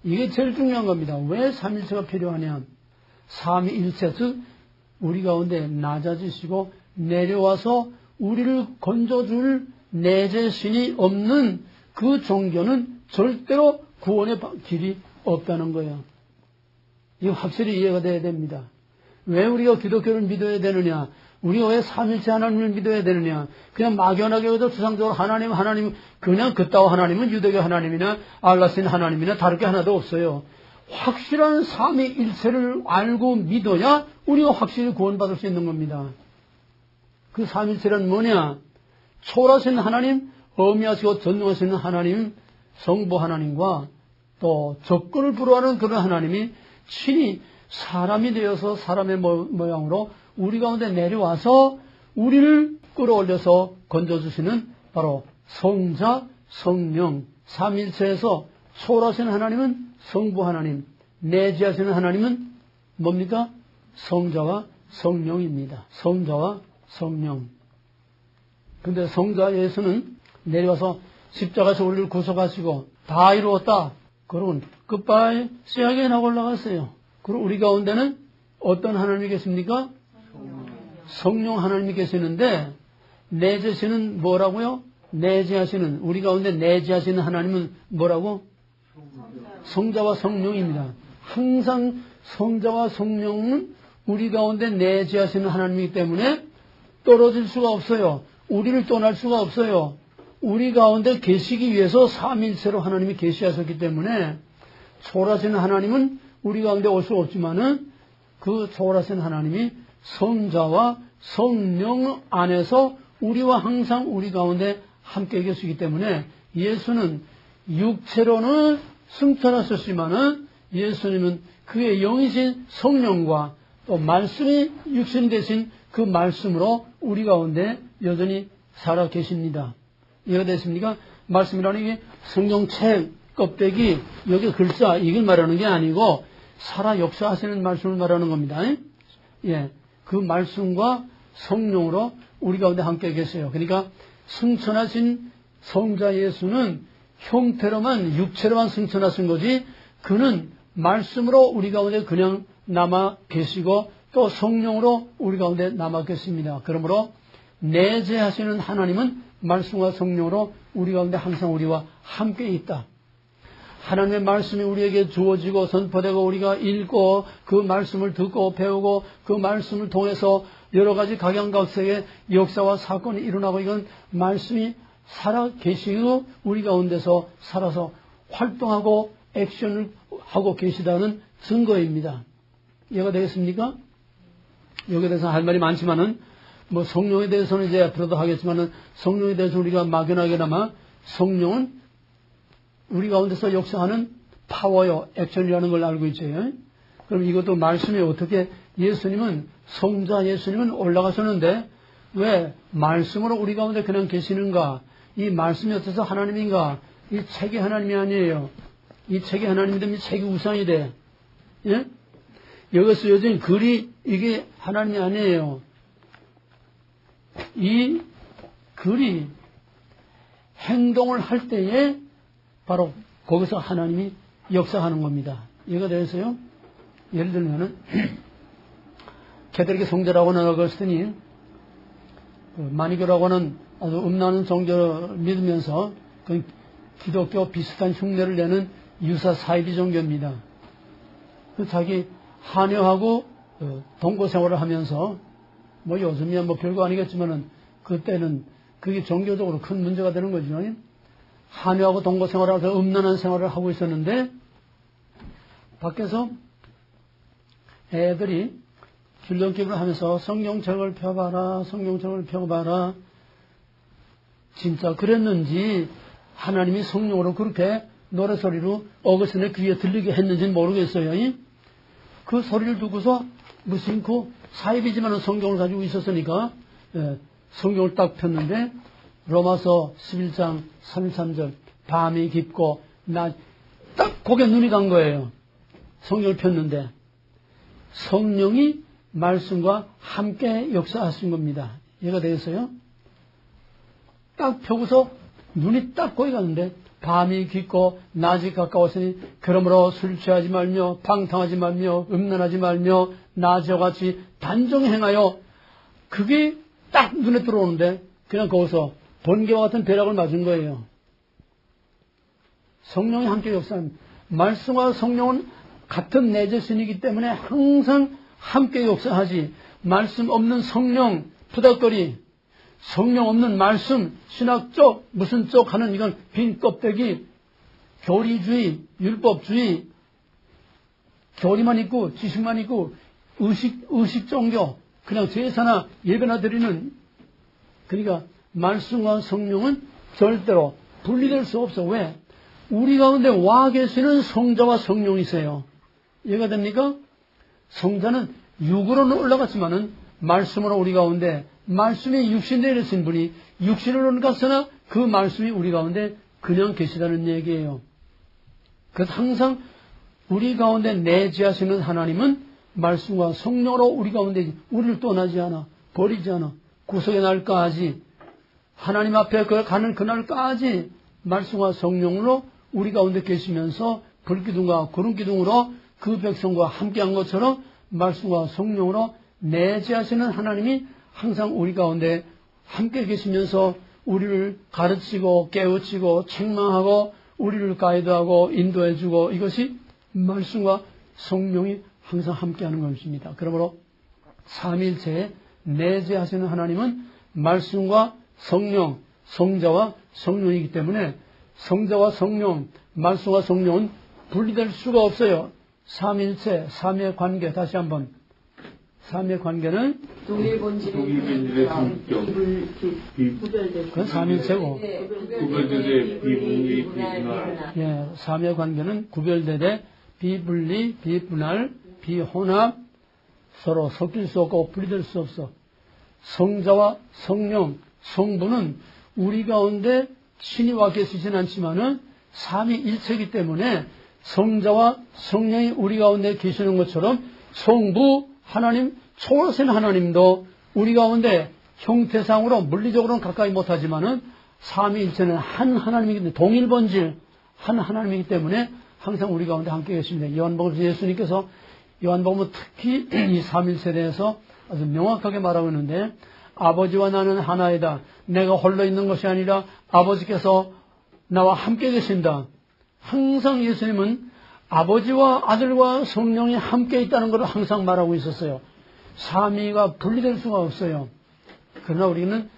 이게 제일 중요한 겁니다. 왜 삼일체가 필요하냐? 삼위일체 즉 우리 가운데 낮아지시고 내려와서 우리를 건져줄 내재신이 없는 그 종교는 절대로 구원의 길이 없다는 거예요. 이거 확실히 이해가 돼야 됩니다. 왜 우리가 기독교를 믿어야 되느냐? 우리가 왜 삼일체 하나님을 믿어야 되느냐? 그냥 막연하게 해도 추상적으로 하나님 그냥 그따위 하나님은 유대교 하나님이나 알라신 하나님이나 다를 게 하나도 없어요. 확실한 삼위일체를 알고 믿어야 우리가 확실히 구원받을 수 있는 겁니다. 그 삼일체란 뭐냐? 초월하신 하나님, 어미하시고 전능하시는 하나님, 성부 하나님과 또 적군을 불허하는 그런 하나님이 친히 사람이 되어서 사람의 모양으로 우리 가운데 내려와서 우리를 끌어올려서 건져주시는 바로 성자, 성령, 삼일체에서 초월하신 하나님은 성부 하나님, 내재하시는 하나님은 뭡니까? 성자와 성령입니다. 성자와 성령. 근데 성자 예수는 내려와서 십자가에서 우리를 구속하시고 다 이루었다. 그러면 끝바이 시작에 나고 올라갔어요. 그리고 우리 가운데는 어떤 하나님이 계십니까? 성령 하나님이 계시는데 내재하시는 뭐라고요? 내재하시는 우리 가운데 내재하시는 하나님은 뭐라고? 성자와 성령입니다. 항상 성자와 성령은 우리 가운데 내재하시는 하나님이기 때문에 떨어질 수가 없어요. 우리를 떠날 수가 없어요. 우리 가운데 계시기 위해서 삼위일체로 하나님이 계시하셨기 때문에 초월하신 하나님은 우리 가운데 올 수 없지만은 그 초월하신 하나님이 성자와 성령 안에서 우리와 항상 우리 가운데 함께 계시기 때문에 예수는 육체로는 승천하셨지만은 예수님은 그의 영이신 성령과 또 말씀이 육신 되신 그 말씀으로 우리 가운데 여전히 살아 계십니다. 이해가 되십니까? 말씀이라는 게 성경책 껍데기 여기 글자 이걸 말하는 게 아니고 살아 역사하시는 말씀을 말하는 겁니다. 예, 그 말씀과 성령으로 우리 가운데 함께 계세요. 그러니까 승천하신 성자 예수는 형태로만 육체로만 승천하신 거지 그는 말씀으로 우리 가운데 그냥 남아 계시고 또 성령으로 우리 가운데 남아 계십니다. 그러므로 내재하시는 하나님은 말씀과 성령으로 우리 가운데 항상 우리와 함께 있다. 하나님의 말씀이 우리에게 주어지고 선포되고 우리가 읽고 그 말씀을 듣고 배우고 그 말씀을 통해서 여러 가지 각양각색의 역사와 사건이 일어나고 이건 말씀이 살아 계시고 우리 가운데서 살아서 활동하고 액션을 하고 계시다는 증거입니다. 이해가 되겠습니까? 여기에 대해서 할 말이 많지만은 뭐 성령에 대해서는 이제 앞으로도 하겠지만은 성령에 대해서 우리가 막연하게나마 성령은 우리 가운데서 역사하는 파워요, 액션이라는 걸 알고 있죠. 그럼 이것도 말씀이 어떻게 예수님은 성자 예수님은 올라가셨는데 왜 말씀으로 우리 가운데 그냥 계시는가? 이 말씀이 어째서 하나님인가? 이 책이 하나님이 아니에요. 이 책이 하나님인데 이 책이 우상이 돼. 예? 여기서 여전히 글이 이게 하나님이 아니에요. 이 글이 행동을 할 때에 바로 거기서 하나님이 역사하는 겁니다. 이거 대해서요. 예를 들면은 캐톨릭 성자라고는 어거스틴이 마니교라고는 아주 음란한 종교를 믿으면서 그 기독교 비슷한 흉내를 내는 유사 사이비 종교입니다. 자기 한여하고 동거 생활을 하면서 뭐 요즘이야 뭐 별거 아니겠지만은 그때는 그게 종교적으로 큰 문제가 되는 거죠. 한여하고 동거 생활을 하면서 음란한 생활을 하고 있었는데 밖에서 애들이 줄넘기를 하면서 성경책을 펴봐라, 성경책을 펴봐라. 진짜 그랬는지 하나님이 성령으로 그렇게 노래소리로 어거스틴의 귀에 들리게 했는지는 모르겠어요. 그 소리를 듣고서 무심코 사입이지만 성경을 가지고 있었으니까 성경을 딱 폈는데 로마서 11장 33절 밤이 깊고 딱 거기에 눈이 간 거예요. 성경을 폈는데 성령이 말씀과 함께 역사하신 겁니다. 이해가 되겠어요? 딱 펴고서 눈이 딱 거기 갔는데 밤이 깊고 낮이 가까웠으니 그러므로 술 취하지 말며 방탕하지 말며 음란하지 말며 낮이와 같이 단정히 행하여 그게 딱 눈에 들어오는데 그냥 거기서 번개와 같은 벼락을 맞은 거예요. 성령이 함께 역사합니다. 말씀과 성령은 같은 내재신이기 때문에 항상 함께 역사하지. 말씀 없는 성령 푸닥거리, 성령 없는 말씀 신학적 무슨 쪽 하는 이건 빈 껍데기, 교리주의, 율법주의, 교리만 있고 지식만 있고 의식 종교 그냥 제사나 예배나 드리는 그러니까 말씀과 성령은 절대로 분리될 수 없어. 왜? 우리 가운데 와 계시는 성자와 성령이세요. 이해가 됩니까? 성자는 육으로는 올라갔지만은 말씀으로 우리 가운데 말씀이 육신되어 계신 분이 육신으로는 갔으나 그 말씀이 우리 가운데 그냥 계시다는 얘기예요. 그래서 항상 우리 가운데 내재하시는 하나님은 말씀과 성령으로 우리 가운데 우리를 떠나지 않아 버리지 않아 구속의 날까지 하나님 앞에 가는 그날까지 말씀과 성령으로 우리 가운데 계시면서 불기둥과 구름기둥으로 그 백성과 함께한 것처럼 말씀과 성령으로 내재하시는 하나님이 항상 우리 가운데 함께 계시면서 우리를 가르치고 깨우치고 책망하고 우리를 가이드하고 인도해주고 이것이 말씀과 성령이 항상 함께하는 것입니다. 그러므로 삼위일체에 내재하시는 하나님은 말씀과 성령, 성자와 성령이기 때문에 성자와 성령, 말씀과 성령은 분리될 수가 없어요. 삼일체, 삼위의 관계, 다시 한번. 삼위의 관계는 동일 본질의 동일본질의 성격, 그건 삼일체고, 구별되되 비분리 비분할. 예, 삼위의 관계는 구별되되 비분리, 비분할, 비혼합, 서로 섞일 수 없고 분리될 수 없어. 성자와 성령, 성부는 우리 가운데 친히 와 계시진 않지만은 삼위일체이기 때문에 성자와 성령이 우리 가운데 계시는 것처럼 성부 하나님, 초월하신 하나님도 우리 가운데 형태상으로 물리적으로는 가까이 못하지만은 삼위일체는 한 하나님이기 때문에 동일본질 한 하나님이기 때문에 항상 우리 가운데 함께 계십니다. 요한복음 예수님께서 요한복음은 특히 이 삼일체에 대해서 아주 명확하게 말하고 있는데 아버지와 나는 하나이다. 내가 홀로 있는 것이 아니라 아버지께서 나와 함께 계신다. 항상 예수님은 아버지와 아들과 성령이 함께 있다는 것을 항상 말하고 있었어요. 삼위가 분리될 수가 없어요. 그러나 우리는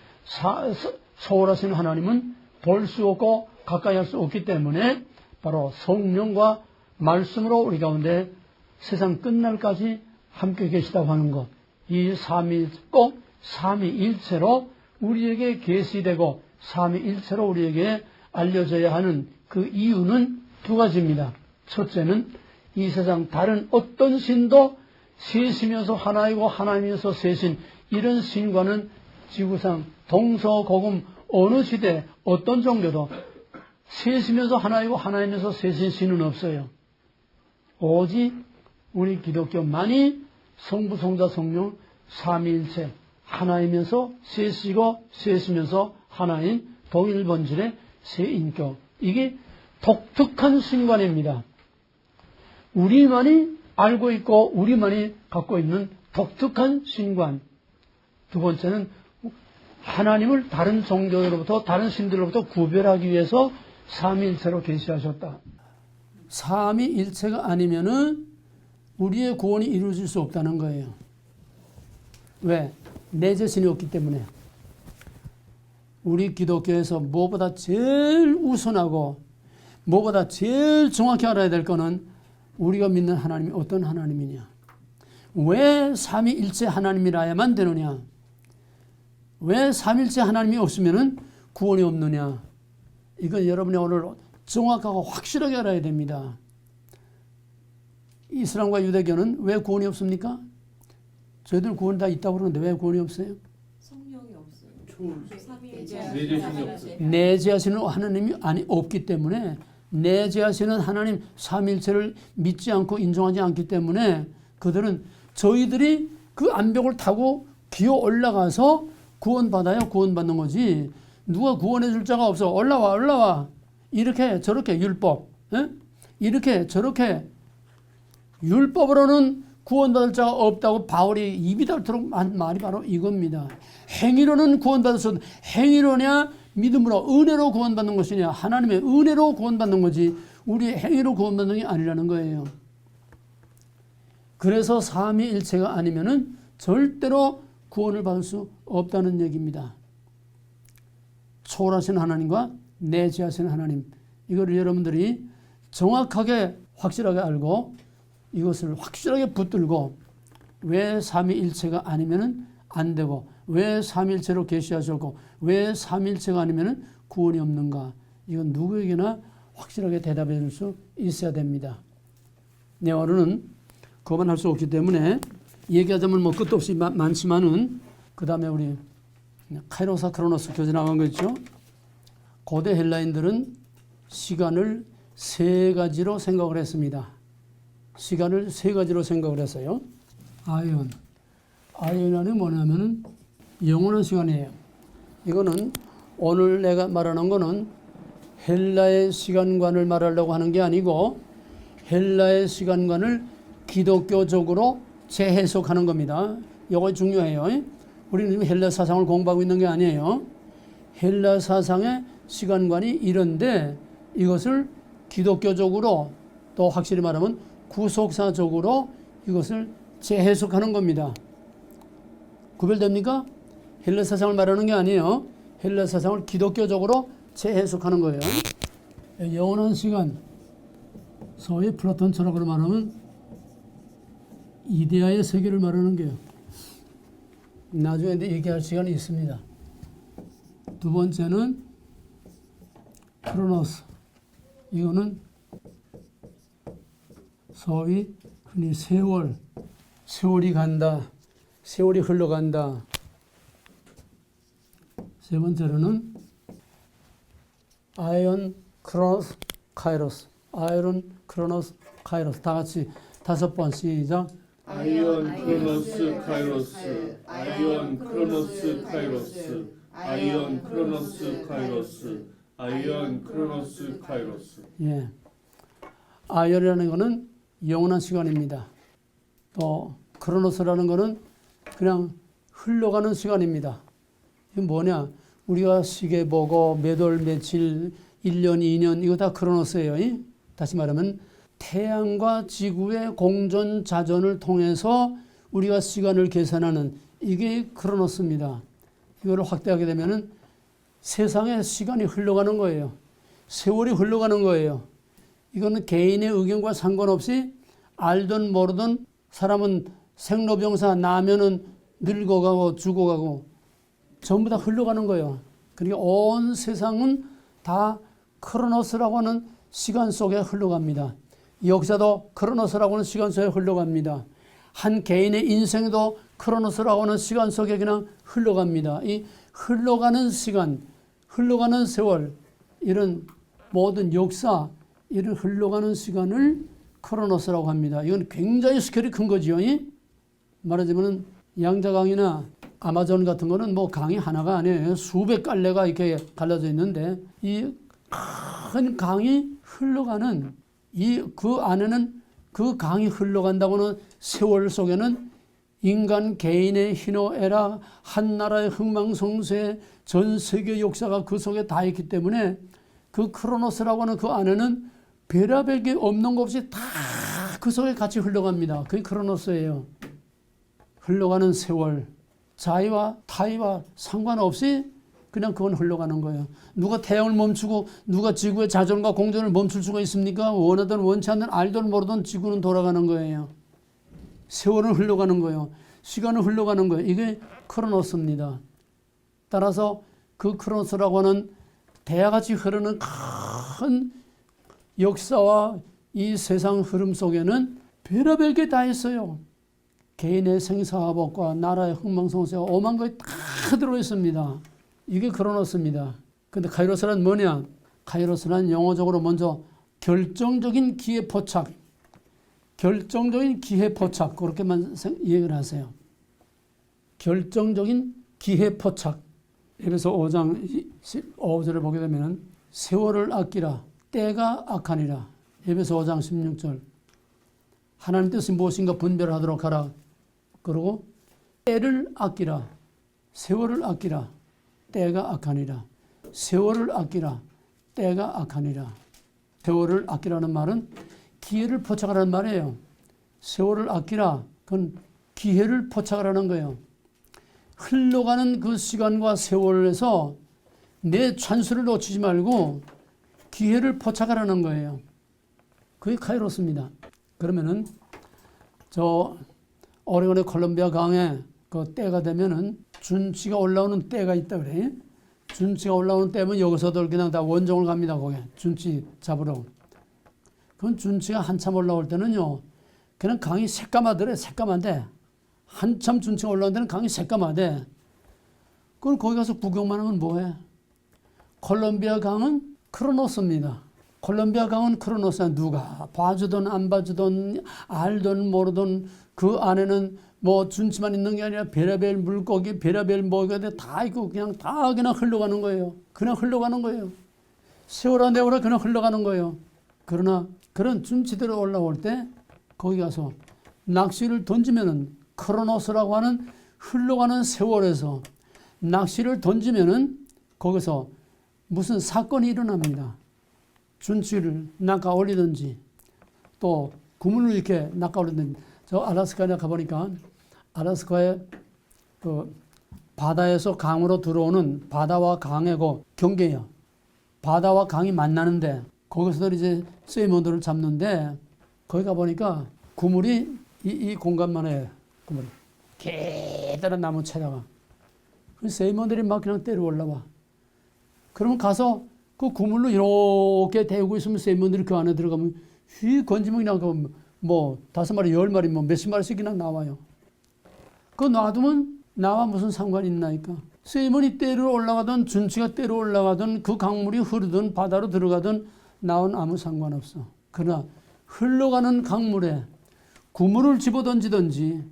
초월하신 하나님은 볼 수 없고 가까이 할 수 없기 때문에 바로 성령과 말씀으로 우리 가운데 세상 끝날까지 함께 계시다고 하는 것. 이 꼭 삼위일체로 우리에게 계시되고 삼위일체로 우리에게 알려져야 하는 그 이유는 두 가지입니다. 첫째는 이 세상 다른 어떤 신도 셋이면서 하나이고 하나이면서 셋인 이런 신과는 지구상 동서고금 어느 시대 어떤 종교도 셋이면서 하나이고 하나이면서 셋인 신은 없어요. 오직 우리 기독교만이 성부, 성자, 성령 삼위일체 하나이면서 셋이고 셋이면서 하나인 동일본질의 세인격. 이게 독특한 신관입니다. 우리만이 알고 있고 우리만이 갖고 있는 독특한 신관. 두 번째는 하나님을 다른 종교로부터 다른 신들로부터 구별하기 위해서 삼위일체로 계시하셨다. 삼위일체가 아니면은 우리의 구원이 이루어질 수 없다는 거예요. 왜? 내 자신이 없기 때문에. 우리 기독교에서 무엇보다 제일 우선하고 무엇보다 제일 정확히 알아야 될 거는 우리가 믿는 하나님이 어떤 하나님이냐. 왜 삼위일체 하나님이라야만 되느냐. 왜 삼위일체 하나님이 없으면 구원이 없느냐. 이건 여러분이 오늘 정확하고 확실하게 알아야 됩니다. 이슬람과 유대교는 왜 구원이 없습니까? 저희들 구원 다 있다고 그러는데 왜 구원이 없어요? 성령이 없어요. 내재하시는 하나님이 없기 때문에 내재하시는 하나님 삼일체를 믿지 않고 인정하지 않기 때문에 그들은 저희들이 그 암벽을 타고 기어 올라가서 구원받아야 구원받는 거지. 누가 구원해 줄 자가 없어. 올라와. 이렇게 저렇게 율법. 이렇게 저렇게 율법으로는 구원받을 자가 없다고 바울이 입이 닳도록 한 말이 바로 이겁니다. 행위로는 구원받을 수 없는 행위로냐 믿음으로 은혜로 구원받는 것이냐. 하나님의 은혜로 구원받는 거지 우리의 행위로 구원받는 게 아니라는 거예요. 그래서 삼위일체가 아니면은 절대로 구원을 받을 수 없다는 얘기입니다. 초월하신 하나님과 내재하신 하나님, 이거를 여러분들이 정확하게 확실하게 알고 이것을 확실하게 붙들고 왜 삼위일체가 아니면은 안 되고 왜 삼위일체로 계시하셨고 왜 삼위일체가 아니면은 구원이 없는가. 이건 누구에게나 확실하게 대답해 줄 수 있어야 됩니다. 네, 오늘은 그것만 할 수 없기 때문에 얘기하자면 뭐 끝도 없이 많지만은 그 다음에 우리 카이로사 크로노스 교재 나온 거 있죠. 고대 헬라인들은 시간을 세 가지로 생각을 했습니다. 시간을 세 가지로 생각을 했어요. 아이언이 뭐냐면은 영원한 시간이에요. 이거는 오늘 내가 말하는 거는 헬라의 시간관을 말하려고 하는 게 아니고 헬라의 시간관을 기독교적으로 재해석하는 겁니다. 이거 중요해요. 우리는 지금 헬라 사상을 공부하고 있는 게 아니에요. 헬라 사상의 시간관이 이런데 이것을 기독교적으로 또 확실히 말하면 구속사적으로 이것을 재해석하는 겁니다. 구별됩니까? 헬라 사상을 말하는 게 아니에요. 헬라 사상을 기독교적으로 재해석하는 거예요. 영원한 시간, 소위 플라톤처럼 말하면 이데아의 세계를 말하는 게요. 나중에 얘기할 시간이 있습니다. 두 번째는 크로노스. 이거는 소위 흔히 세월이 간다, 세월이 흘러간다. 세 번째로는 아이온 크로노스 카이로스. 아이론 크로노스 카이로스. 다 같이 5번 시작. 아이온 크로노스 카이로스, 아이온 크로노스 카이로스, 아이온 크로노스 카이로스, 아이온 크로노스 카이로스. 예. 아이언이라는 것은 영원한 시간입니다. 또 크로노스라는 것은 그냥 흘러가는 시간입니다. 이게 뭐냐? 우리가 시계 보고 몇 월 며칠 1년 2년 이거 다 크로노스예요. 다시 말하면 태양과 지구의 공전 자전을 통해서 우리가 시간을 계산하는 이게 크로노스입니다. 이거를 확대하게 되면은 세상에 시간이 흘러가는 거예요. 세월이 흘러가는 거예요. 이거는 개인의 의견과 상관없이 알든 모르든 사람은 생로병사 나면은 늙어가고 죽어가고 전부 다 흘러가는 거예요. 그러니까 온 세상은 다 크로노스라고 하는 시간 속에 흘러갑니다. 역사도 크로노스라고 하는 시간 속에 흘러갑니다. 한 개인의 인생도 크로노스라고 하는 시간 속에 그냥 흘러갑니다. 이 흘러가는 시간, 흘러가는 세월, 이런 모든 역사, 이런 흘러가는 시간을 크로노스라고 합니다. 이건 굉장히 스케일이 큰 거지요. 말하자면 양자강이나 아마존 같은 거는 뭐 강이 하나가 아니에요. 수백 갈래가 이렇게 갈라져 있는데 이 큰 강이 흘러가는 그 안에는 그 강이 흘러간다고는 세월 속에는 인간 개인의 희노애락, 한 나라의 흥망성쇠, 전 세계 역사가 그 속에 다 있기 때문에 그 크로노스라고 하는 그 안에는 별의별 게 없는 것 없이 다 그 속에 같이 흘러갑니다. 그게 크로노스예요. 흘러가는 세월, 자의와 타의와 상관없이 그냥 그건 흘러가는 거예요. 누가 태양을 멈추고 누가 지구의 자전과 공전을 멈출 수가 있습니까? 원하든 원치 않든 알든 모르든 지구는 돌아가는 거예요. 세월은 흘러가는 거예요. 시간은 흘러가는 거예요. 이게 크로노스입니다. 따라서 그 크로노스라고 하는 대야같이 흐르는 큰 역사와 이 세상 흐름 속에는 별의별 게 다 있어요. 개인의 생사화복과 나라의 흥망성쇠와 오만 것이 다 들어있습니다. 이게 크로노스입니다. 근데 카이로스란 뭐냐? 카이로스란 영어적으로 먼저 결정적인 기회 포착. 결정적인 기회 포착. 그렇게만 얘기를 하세요. 결정적인 기회 포착. 에베소 5장 15절을 보게 되면 세월을 아끼라. 때가 악하니라. 에베소 5장 16절. 하나님 뜻이 무엇인가 분별하도록 하라. 그리고 때를 아끼라. 세월을 아끼라. 때가 악하니라. 세월을 아끼라. 때가 악하니라. 세월을 아끼라는 말은 기회를 포착하라는 말이에요. 세월을 아끼라. 그건 기회를 포착하라는 거예요. 흘러가는 그 시간과 세월에서 내 찬스를 놓치지 말고 기회를 포착하라는 거예요. 그게 카이로스입니다. 그러면은 저 오레곤의 콜롬비아 강에 그 때가 되면은 준치가 올라오는 때가 있다 그래. 준치가 올라오는 때면 여기서들 그냥 다 원종을 갑니다. 거기 준치 잡으러. 그건 준치가 한참 올라올 때는요. 그냥 강이 새까마더래. 새까만데 한참 준치가 올라온 데는 강이 새까마대. 그걸 거기 가서 구경만 하면 뭐해? 콜롬비아 강은 크로노스입니다. 콜롬비아 강은 크로노스야. 누가 봐주든 안 봐주든 알든 모르든 그 안에는 뭐 준치만 있는 게 아니라 별의별 물고기, 별의별 뭐가 다 있고 그냥 다 그냥 흘러가는 거예요. 그냥 흘러가는 거예요. 세월아 내월아 그냥 흘러가는 거예요. 그러나 그런 준치들이 올라올 때 거기 가서 낚시를 던지면은 크로노스라고 하는 흘러가는 세월에서 낚시를 던지면은 거기서 무슨 사건이 일어납니다. 준치를 낚아 올리든지 또 구물을 이렇게 낚아 올리든지. 저 알래스카에 가보니까 알래스카의 그 바다에서 강으로 들어오는 바다와 강의 그 경계예요. 바다와 강이 만나는데 거기서 이제 세이먼들을 잡는데 거기 가보니까 그물이 이 공간만 해요. 그물이. 계단한 나무 채다가. 세이먼들이 막 그냥 때려 올라와. 그러면 가서 그 그물로 이렇게 대고 있으면 세이먼들이 그 안에 들어가면 휘 건지면 그냥 뭐 5마리, 10마리, 뭐 몇십 마리씩 그냥 나와요. 그거 놔두면 나와 무슨 상관이 있나니까. 세이먼이 때려 올라가든 준치가 때려 올라가든 그 강물이 흐르든 바다로 들어가든 나온 아무 상관없어. 그러나 흘러가는 강물에 그물을 집어던지든지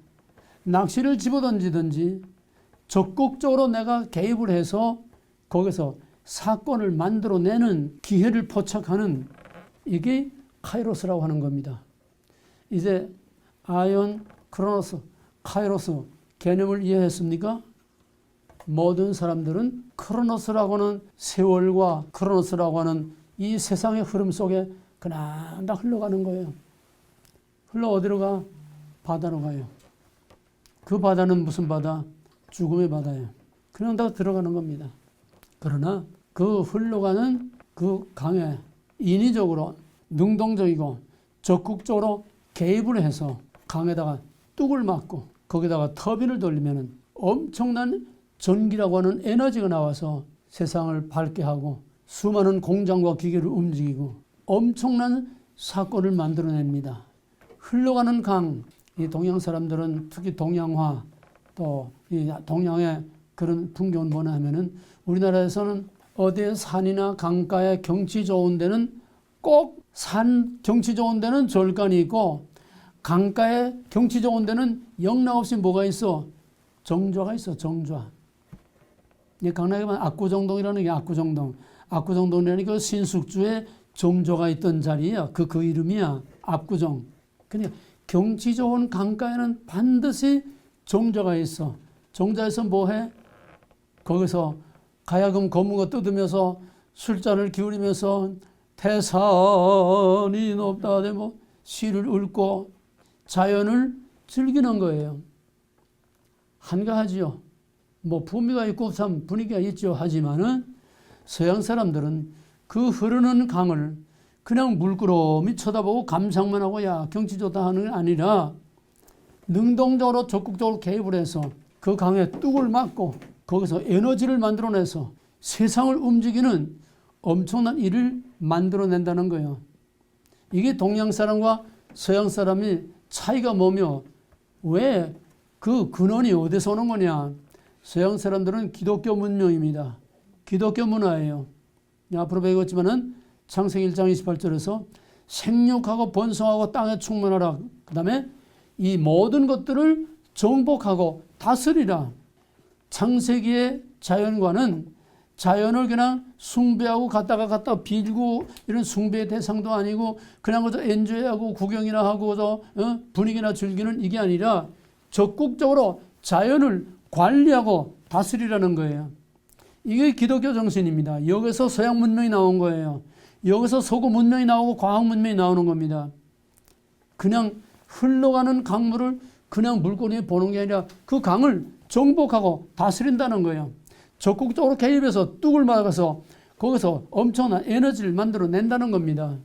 낚시를 집어던지든지 적극적으로 내가 개입을 해서 거기서 사건을 만들어내는 기회를 포착하는 이게 카이로스라고 하는 겁니다. 이제 아이온, 크로노스, 카이로스 개념을 이해했습니까? 모든 사람들은 크로노스라고 하는 세월과 크로노스라고 하는 이 세상의 흐름 속에 그냥 다 흘러가는 거예요. 흘러 어디로 가? 바다로 가요. 그 바다는 무슨 바다? 죽음의 바다예요. 그냥 다 들어가는 겁니다. 그러나 그 흘러가는 그 강에 인위적으로 능동적이고 적극적으로 개입을 해서 강에다가 뚝을 맞고 거기다가 터빈을 돌리면 엄청난 전기라고 하는 에너지가 나와서 세상을 밝게 하고 수많은 공장과 기계를 움직이고 엄청난 사건을 만들어냅니다. 흘러가는 강, 이 동양 사람들은 특히 동양화 또 이 동양의 그런 풍경은 뭐냐 하면은 우리나라에서는 어디에 산이나 강가에 경치 좋은 데는 꼭 산 경치 좋은 데는 절간이 있고 강가에 경치 좋은 데는 영락없이 뭐가 있어? 정좌가 있어. 정좌. 강남에 보면 압구정동이라는 게 압구정동. 압구정동이라는 그 신숙주에 정조가 있던 자리야. 그 이름이야. 압구정. 그러니까 경치 좋은 강가에는 반드시 정자가 있어. 정자에서 뭐해? 거기서 가야금 거무가 뜯으면서 술잔을 기울이면서 태산이 높다 뭐 시를 읊고 자연을 즐기는 거예요. 한가하지요. 뭐 품위가 있고 참 분위기가 있죠. 하지만은 서양 사람들은 그 흐르는 강을 그냥 물끄러미 쳐다보고 감상만 하고 야 경치 좋다 하는 게 아니라 능동적으로 적극적으로 개입을 해서 그 강에 뚝을 맞고 거기서 에너지를 만들어내서 세상을 움직이는 엄청난 일을 만들어낸다는 거예요. 이게 동양 사람과 서양 사람이 차이가 뭐며 왜 그 근원이 어디서 오는 거냐. 서양 사람들은 기독교 문명입니다. 기독교 문화예요. 앞으로 배우겠지만은 창세기 1장 28절에서 생육하고 번성하고 땅에 충만하라. 그 다음에 이 모든 것들을 정복하고 다스리라. 창세기의 자연과는 자연을 그냥 숭배하고 갖다 빌고 이런 숭배의 대상도 아니고 그냥 그저 엔조이하고 구경이나 하고 분위기나 즐기는 이게 아니라 적극적으로 자연을 관리하고 다스리라는 거예요. 이게 기독교 정신입니다. 여기서 서양 문명이 나온 거예요. 여기서 서구 문명이 나오고 과학 문명이 나오는 겁니다. 그냥 흘러가는 강물을 그냥 물고기에 보는 게 아니라 그 강을 정복하고 다스린다는 거예요. 적극적으로 개입해서 뚝을 막아서 거기서 엄청난 에너지를 만들어낸다는 겁니다.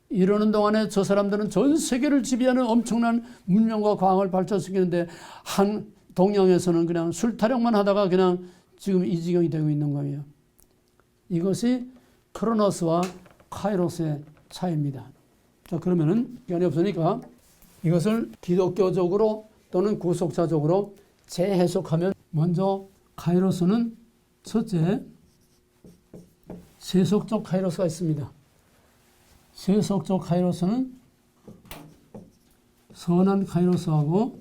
이러는 동안에 저 사람들은 전 세계를 지배하는 엄청난 문명과 과학을 발전시키는데 한 동양에서는 그냥 술 타령만 하다가 그냥 지금 이 지경이 되고 있는 거예요. 이것이 크로노스와 카이로스의 차이입니다. 자, 그러면은 시간이 없으니까 이것을 기독교적으로 또는 구속사적으로 재해석하면 먼저 카이로스는 첫째 세속적 카이로스가 있습니다. 세속적 카이로스는 선한 카이로스하고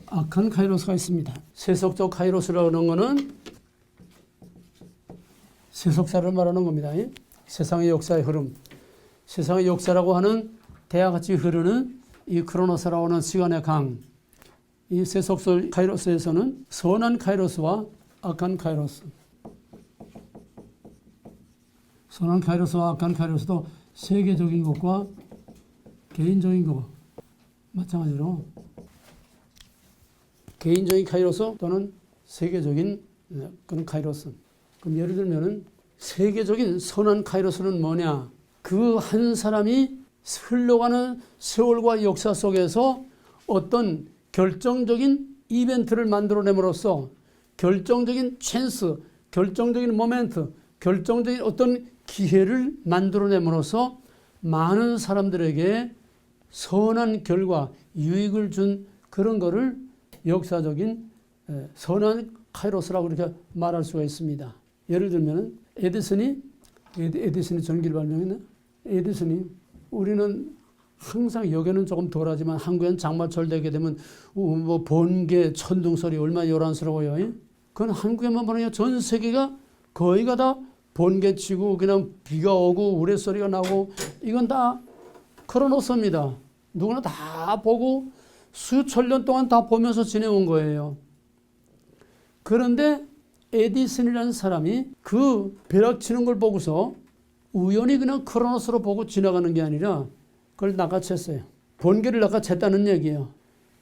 악한 카이로스가 있습니다. 세속적 카이로스라는 것은 세속사를 말하는 겁니다. 세상의 역사의 흐름. 세상의 역사라고 하는 대야같이 흐르는 이 크로노스라고 하는 시간의 강. 이 세속적 카이로스에서는 선한 카이로스와 악한 카이로스. 선한 카이로스와 악한 카이로스도 세계적인 것과 개인적인 것 마찬가지로 개인적인 카이로스 또는 세계적인 그런 카이로스. 그럼 예를 들면은 세계적인 선한 카이로스는 뭐냐? 그 한 사람이 흘러가는 세월과 역사 속에서 어떤 결정적인 이벤트를 만들어냄으로써 결정적인 찬스, 결정적인 모멘트, 결정적인 어떤 기회를 만들어냄으로써 많은 사람들에게 선한 결과, 유익을 준 그런 거를 역사적인 선한 카이로스라고 이렇게 말할 수가 있습니다. 예를 들면 에디슨이 전기를 발명했나? 에디슨이 우리는 항상 여기는 조금 덜하지만 한국엔 장마철 되게 되면 뭐 번개, 천둥소리 얼마나 요란스러워요. 그건 한국에만 보는 게 전 세계가 거의가 다 번개 치고 그냥 비가 오고 우레소리가 나고 이건 다 크로노스입니다. 누구나 다 보고 수천 년 동안 다 보면서 지내온 거예요. 그런데 에디슨이라는 사람이 그 벼락 치는 걸 보고서 우연히 그냥 크로노스로 보고 지나가는 게 아니라 그걸 낚아챘어요. 번개를 낚아챘다는 얘기예요.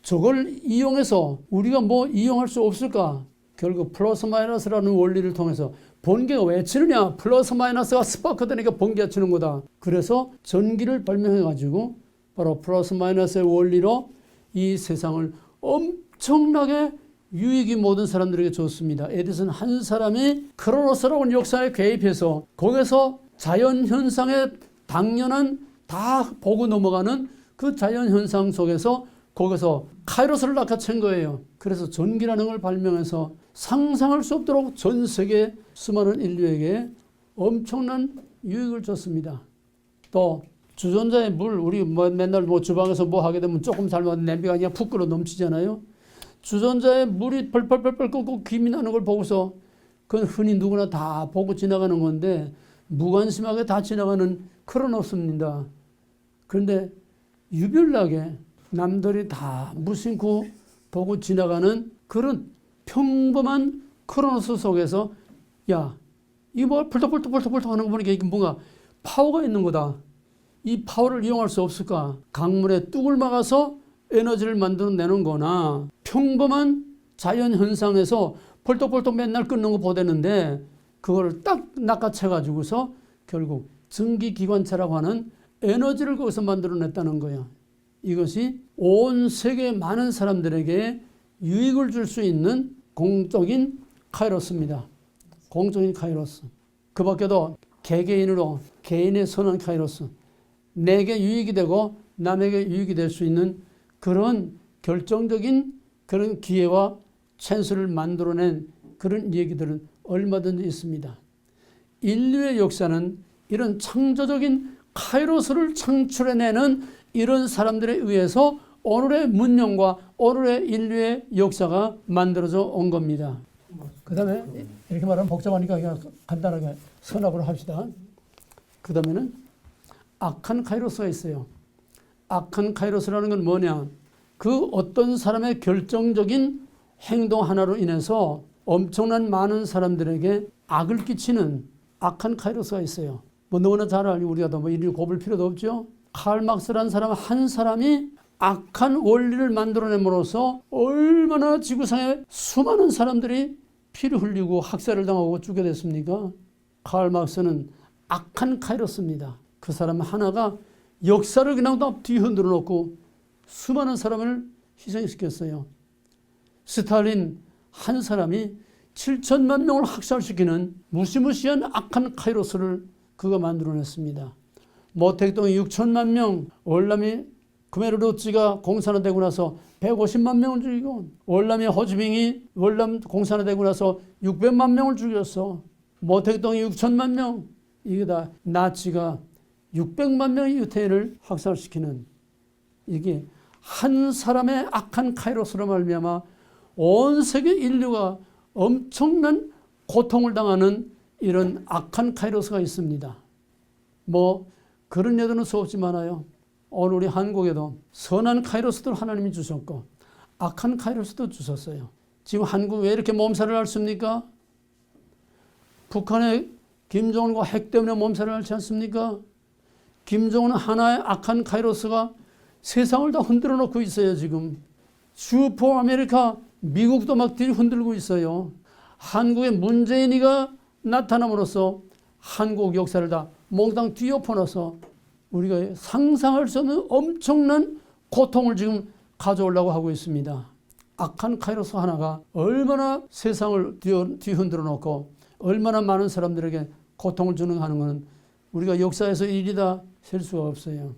저걸 이용해서 우리가 뭐 이용할 수 없을까? 결국 플러스 마이너스라는 원리를 통해서 번개가 왜 치느냐? 플러스 마이너스가 스파크 되니까 번개가 치는 거다. 그래서 전기를 발명해가지고 바로 플러스 마이너스의 원리로 이 세상을 엄청나게 유익이 모든 사람들에게 줬습니다. 에디슨 한 사람이 크로노스라는 역사에 개입해서 거기서 자연현상의 당연한 다 보고 넘어가는 그 자연현상 속에서 거기서 카이로스를 낚아챈 거예요. 그래서 전기라는 걸 발명해서 상상할 수 없도록 전 세계 수많은 인류에게 엄청난 유익을 줬습니다. 또 주전자의 물, 우리 맨날 뭐 주방에서 뭐 하게 되면 조금 잘못 냄비가 그냥 푹 끓어 넘치잖아요. 주전자에 물이 펄펄펄펄 끓고 김이 나는 걸 보고서 그건 흔히 누구나 다 보고 지나가는 건데 무관심하게 다 지나가는 크로노스입니다. 그런데 유별나게 남들이 다 무심코 보고 지나가는 그런 평범한 크로노스 속에서 야, 이거 뭐 펄떡펄떡 하는 거 보니까 이게 뭔가 파워가 있는 거다. 이 파워를 이용할 수 없을까? 강물에 뚝을 막아서 에너지를 만들어내는 거나 평범한 자연현상에서 펄떡펄떡 맨날 끓는 거 보대는데 그걸 딱 낚아채가지고서 결국 전기기관차라고 하는 에너지를 거기서 만들어냈다는 거야. 이것이 온 세계 많은 사람들에게 유익을 줄 수 있는 공적인 카이로스입니다. 공적인 카이로스. 그 밖에도 개개인으로 개인의 선한 카이로스. 내게 유익이 되고 남에게 유익이 될 수 있는 그런 결정적인 그런 기회와 찬스를 만들어낸 그런 얘기들은 얼마든지 있습니다. 인류의 역사는 이런 창조적인 카이로스를 창출해내는 이런 사람들에 의해서 오늘의 문명과 오늘의 인류의 역사가 만들어져 온 겁니다. 그 다음에 이렇게 말하면 복잡하니까 그냥 간단하게 선합을 합시다. 그 다음에는 악한 카이로스가 있어요. 악한 카이로스라는 건 뭐냐? 그 어떤 사람의 결정적인 행동 하나로 인해서 엄청난 많은 사람들에게 악을 끼치는 악한 카이로스가 있어요. 뭐 너무나 잘 알고 우리가 더 뭐 이를 곱을 필요도 없죠. 칼 막스라는 사람 한 사람이 악한 원리를 만들어냄으로써 얼마나 지구상에 수많은 사람들이 피를 흘리고 학살을 당하고 죽게 됐습니까? 칼 막스는 악한 카이로스입니다. 그 사람 하나가 역사를 그냥 다 뒤흔들어 놓고 수많은 사람을 희생시켰어요. 스탈린 한 사람이 7천만 명을 학살시키는 무시무시한 악한 카이로스를 그가 만들어냈습니다. 모택동이 6천만 명, 월남이 크메르루츠가 공산화되고 나서 150만 명을 죽이고 월남이 호지밍이 월남 공산화되고 나서 600만 명을 죽였어. 모택동이 6천만 명, 이게 다 나치가 600만 명의 유태인을 학살시키는 이게 한 사람의 악한 카이로스로 말미암아 온 세계 인류가 엄청난 고통을 당하는 이런 악한 카이로스가 있습니다. 뭐 그런 예들은 수없이 많아요. 오늘 우리 한국에도 선한 카이로스도 하나님이 주셨고 악한 카이로스도 주셨어요. 지금 한국 왜 이렇게 몸살을 앓습니까? 북한의 김정은과 핵 때문에 몸살을 앓지 않습니까? 김정은은 하나의 악한 카이로스가 세상을 다 흔들어 놓고 있어요. 지금 슈퍼 아메리카 미국도 막 뒤흔들고 있어요. 한국에 문재인이가 나타남으로써 한국 역사를 다 몽땅 뒤엎어놔서 우리가 상상할 수 없는 엄청난 고통을 지금 가져오려고 하고 있습니다. 악한 카이로스 하나가 얼마나 세상을 뒤흔들어 놓고 얼마나 많은 사람들에게 고통을 주는 하는 것은 우리가 역사에서 일이다 셀 수가 없어요.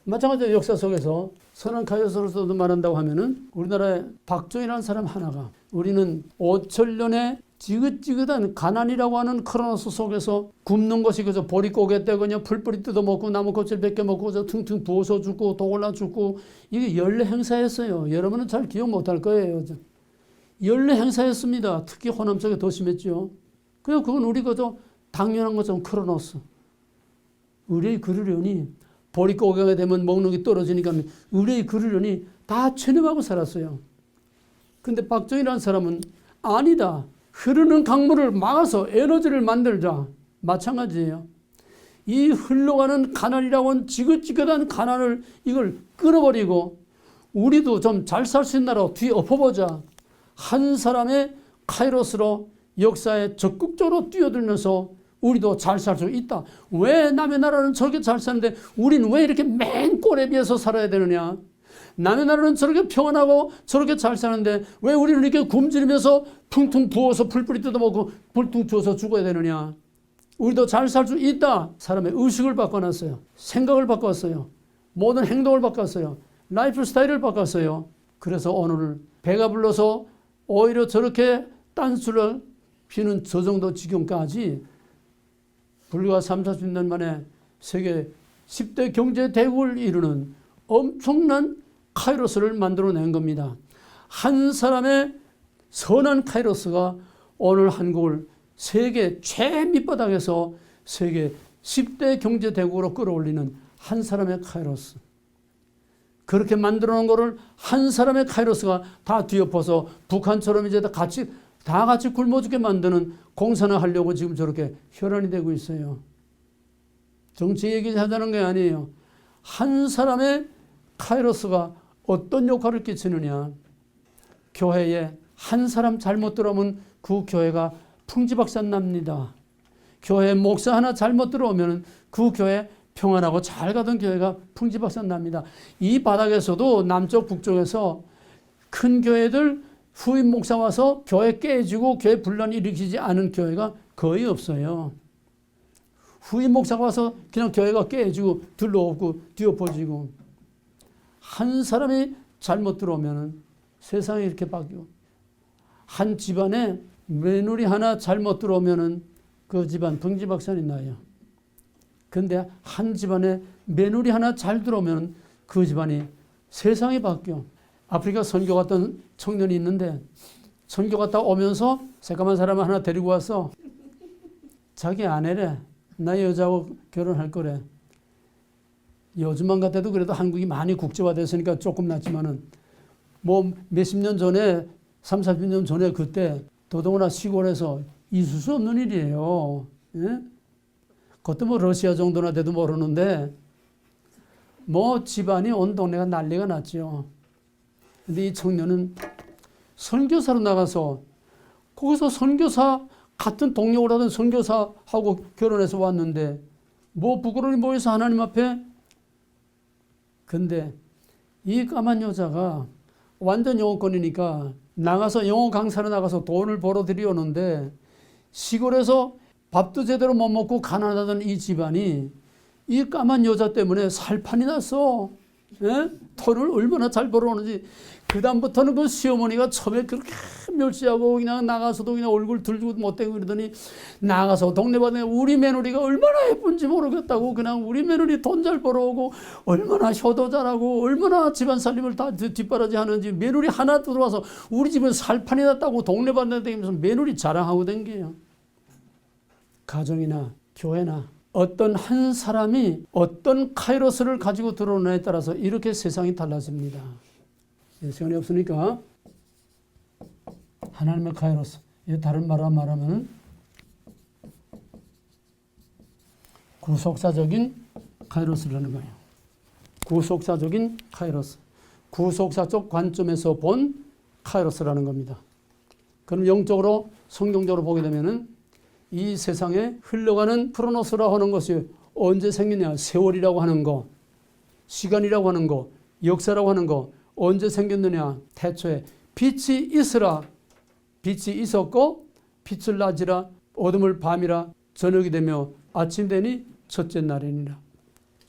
마찬가지로 역사 속에서 선한 카이로스로서도 말한다고 하면은 우리나라의 박정희라는 사람 하나가 우리는 5천년의 지긋지긋한 가난이라고 하는 크로노스 속에서 굶는 것이 그저 보릿고개 때 그냥 풀뿌리 뜯어먹고 나무껍질 벗겨먹고 저 퉁퉁 부어서 죽고 독올라 죽고 이게 연례 행사였어요. 여러분은 잘 기억 못할 거예요. 연례 행사였습니다. 특히 호남 쪽에 더 심했죠. 그건 우리 그저 당연한 것처럼 크로노스. 의뢰의 그르려니 보릿고개가 되면 먹는 게 떨어지니까 의뢰의 그르려니 다 체념하고 살았어요. 근데 박정희라는 사람은 아니다. 흐르는 강물을 막아서 에너지를 만들자. 마찬가지예요. 이 흘러가는 가난이라고 하는 지긋지긋한 가난을 이걸 끊어버리고 우리도 좀 잘 살 수 있는 나라로 뒤엎어보자. 한 사람의 카이로스로 역사에 적극적으로 뛰어들면서 우리도 잘 살 수 있다. 왜 남의 나라는 저렇게 잘 사는데 우리는 왜 이렇게 맨 꼴에 비해서 살아야 되느냐. 남의 나라는 저렇게 평안하고 저렇게 잘 사는데 왜 우리는 이렇게 굶주리면서 퉁퉁 부어서 풀뿌리 뜯어먹고 불퉁 주워서 죽어야 되느냐. 우리도 잘 살 수 있다. 사람의 의식을 바꿔놨어요. 생각을 바꿨어요. 모든 행동을 바꿨어요. 라이프 스타일을 바꿨어요. 그래서 오늘 배가 불러서 오히려 저렇게 딴수를 피는 저 정도 지경까지 불과 3, 40년 만에 세계 10대 경제 대국을 이루는 엄청난 카이로스를 만들어낸 겁니다. 한 사람의 선한 카이로스가 오늘 한국을 세계 최밑바닥에서 세계 10대 경제 대국으로 끌어올리는 한 사람의 카이로스. 그렇게 만들어 놓은 거를 한 사람의 카이로스가 다 뒤엎어서 북한처럼 이제 다 같이 굶어 죽게 만드는 공산화 하려고 지금 저렇게 혈안이 되고 있어요. 정치 얘기하자는 게 아니에요. 한 사람의 카이로스가 어떤 역할을 끼치느냐. 교회에 한 사람 잘못 들어오면 그 교회가 풍지박산 납니다. 교회 목사 하나 잘못 들어오면 그 교회 평안하고 잘 가던 교회가 풍지박산 납니다. 이 바닥에서도 남쪽 북쪽에서 큰 교회들 후임 목사 와서 교회 깨지고 교회 분란이 일으키지 않은 교회가 거의 없어요. 후임 목사가 와서 그냥 교회가 깨지고 들러오고 뒤엎어지고 한 사람이 잘못 들어오면 세상이 이렇게 바뀌고 한 집안에 며느리 하나 잘못 들어오면 그 집안 풍지박산이 나요. 근데 한 집안에 며느리 하나 잘 들어오면 그 집안이 세상이 바뀌어. 아프리카 선교 갔던 청년이 있는데 선교 갔다 오면서 새까만 사람 하나 데리고 와서 자기 아내래. 나 여자하고 결혼할 거래. 요즘만 같아도 그래도 한국이 많이 국제화됐으니까 조금 낫지만은 뭐 몇십 년 전에 30, 40년 전에 그때 더더구나 시골에서 있을 수 없는 일이에요. 예? 그것도 뭐 러시아 정도나 돼도 모르는데 뭐 집안이 온 동네가 난리가 났죠. 근데 이 청년은 선교사로 나가서 거기서 선교사 같은 동력을 하던 선교사하고 결혼해서 왔는데 뭐 부끄러움이 뭐해서 하나님 앞에. 근데 이 까만 여자가 완전 영어권이니까 나가서 영어 강사로 나가서 돈을 벌어 들여오는데 시골에서 밥도 제대로 못 먹고 가난하던 이 집안이 이 까만 여자 때문에 살판이 났어. 예? 돈을 얼마나 잘 벌어오는지. 그다음부터는 그 시어머니가 처음에 그렇게 멸시하고 그냥 나가서도 그냥 얼굴 들고 못대고 그러더니 나가서 동네방네 우리 며느리가 얼마나 예쁜지 모르겠다고 그냥 우리 며느리 돈 잘 벌어오고 얼마나 효도 잘하고 얼마나 집안 살림을 다 뒷바라지 하는지 며느리 하나 들어와서 우리 집은 살판이 났다고 동네방네 다니면서 며느리 자랑하고 댕겨요. 가정이나 교회나 어떤 한 사람이 어떤 카이로스를 가지고 들어오느냐에 따라서 이렇게 세상이 달라집니다. 시간이 없으니까 하나님의 카이로스, 다른 말로 말하면 구속사적인 카이로스라는 거예요. 구속사적인 카이로스, 구속사적 관점에서 본 카이로스라는 겁니다. 그럼 영적으로 성경적으로 보게 되면은 이 세상에 흘러가는 크로노스라고 하는 것이 언제 생기냐? 세월이라고 하는 거, 시간이라고 하는 거, 역사라고 하는 거 언제 생겼느냐? 태초에 빛이 있으라. 빛이 있었고 빛을 낮이라 어둠을 밤이라 저녁이 되며 아침 되니 첫째 날이니라.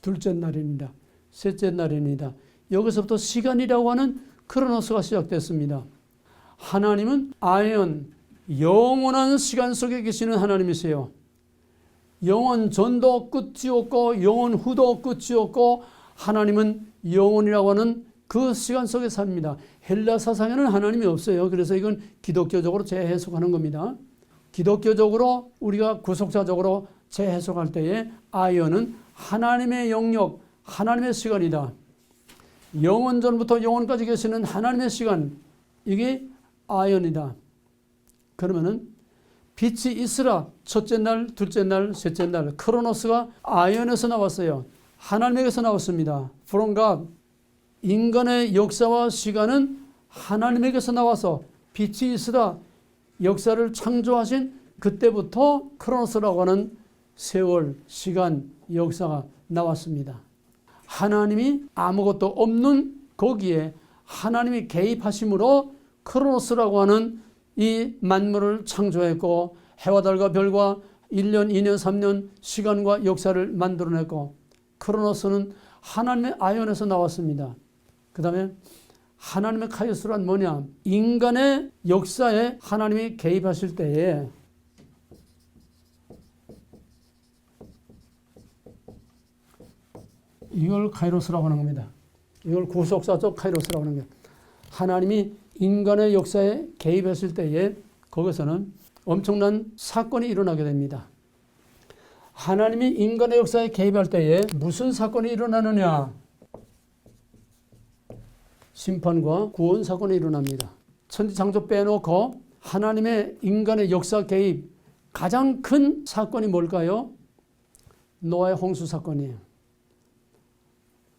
둘째 날이니라. 셋째 날이니라. 여기서부터 시간이라고 하는 크로노스가 시작됐습니다. 하나님은 아에온, 영원한 시간 속에 계시는 하나님이세요. 영원 전도 끝이 없고 영원 후도 끝이 없고 하나님은 영원이라고 하는 그 시간 속에 삽니다. 헬라 사상에는 하나님이 없어요. 그래서 이건 기독교적으로 재해석하는 겁니다. 기독교적으로 우리가 구속사적으로 재해석할 때에 아이언은 하나님의 영역, 하나님의 시간이다. 영원 전부터 영원까지 계시는 하나님의 시간, 이게 아이언이다. 그러면은 빛이 있으라. 첫째 날, 둘째 날, 셋째 날. 크로노스가 아이언에서 나왔어요. 하나님에게서 나왔습니다. From God. 인간의 역사와 시간은 하나님에게서 나와서 빛이 있으라. 역사를 창조하신 그때부터 크로노스라고 하는 세월, 시간, 역사가 나왔습니다. 하나님이 아무것도 없는 거기에 하나님이 개입하심으로 크로노스라고 하는 이 만물을 창조했고 해와 달과 별과 1년, 2년, 3년 시간과 역사를 만들어냈고 크로노스는 하나님의 아이언에서 나왔습니다. 그 다음에 하나님의 카이오스란 뭐냐? 인간의 역사에 하나님이 개입하실 때에 이걸 카이로스라고 하는 겁니다. 이걸 구속사적 카이로스라고 하는 거예요. 하나님이 인간의 역사에 개입했을 때에 거기서는 엄청난 사건이 일어나게 됩니다. 하나님이 인간의 역사에 개입할 때에 무슨 사건이 일어나느냐? 심판과 구원 사건이 일어납니다. 천지창조 빼놓고 하나님의 인간의 역사 개입 가장 큰 사건이 뭘까요? 노아의 홍수 사건이에요.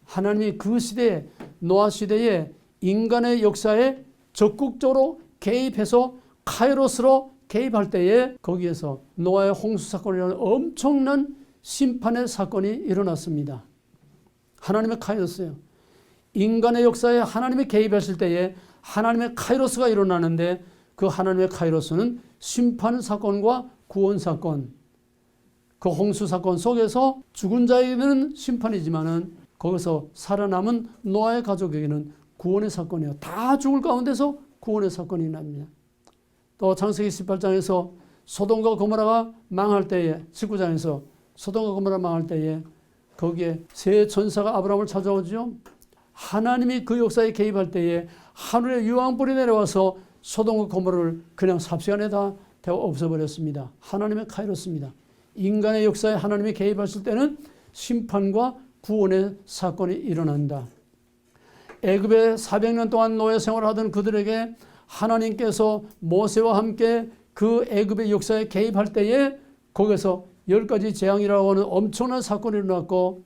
하나님이 그 시대에 노아 시대에 인간의 역사에 적극적으로 개입해서 카이로스로 개입할 때에 거기에서 노아의 홍수 사건이라는 엄청난 심판의 사건이 일어났습니다. 하나님의 카이로스예요. 인간의 역사에 하나님이 개입했을 때에 하나님의 카이로스가 일어나는데 그 하나님의 카이로스는 심판 사건과 구원 사건, 그 홍수 사건 속에서 죽은 자에게는 심판이지만은 거기서 살아남은 노아의 가족에게는 구원의 사건이에요. 다 죽을 가운데서 구원의 사건이 납니다. 또 창세기 18장에서 소돔과 고모라가 망할 때에 19장에서 소돔과 고모라 망할 때에 거기에 세 천사가 아브라함을 찾아오죠. 하나님이 그 역사에 개입할 때에 하늘의 유황불이 내려와서 소돔과 고모라를 그냥 삽시간에 다 없애버렸습니다. 하나님의 카이로스입니다. 인간의 역사에 하나님이 개입하실 때는 심판과 구원의 사건이 일어난다. 애굽에 400년 동안 노예 생활하던 그들에게 하나님께서 모세와 함께 그 애굽의 역사에 개입할 때에 거기서 10가지 재앙이라고 하는 엄청난 사건이 일어났고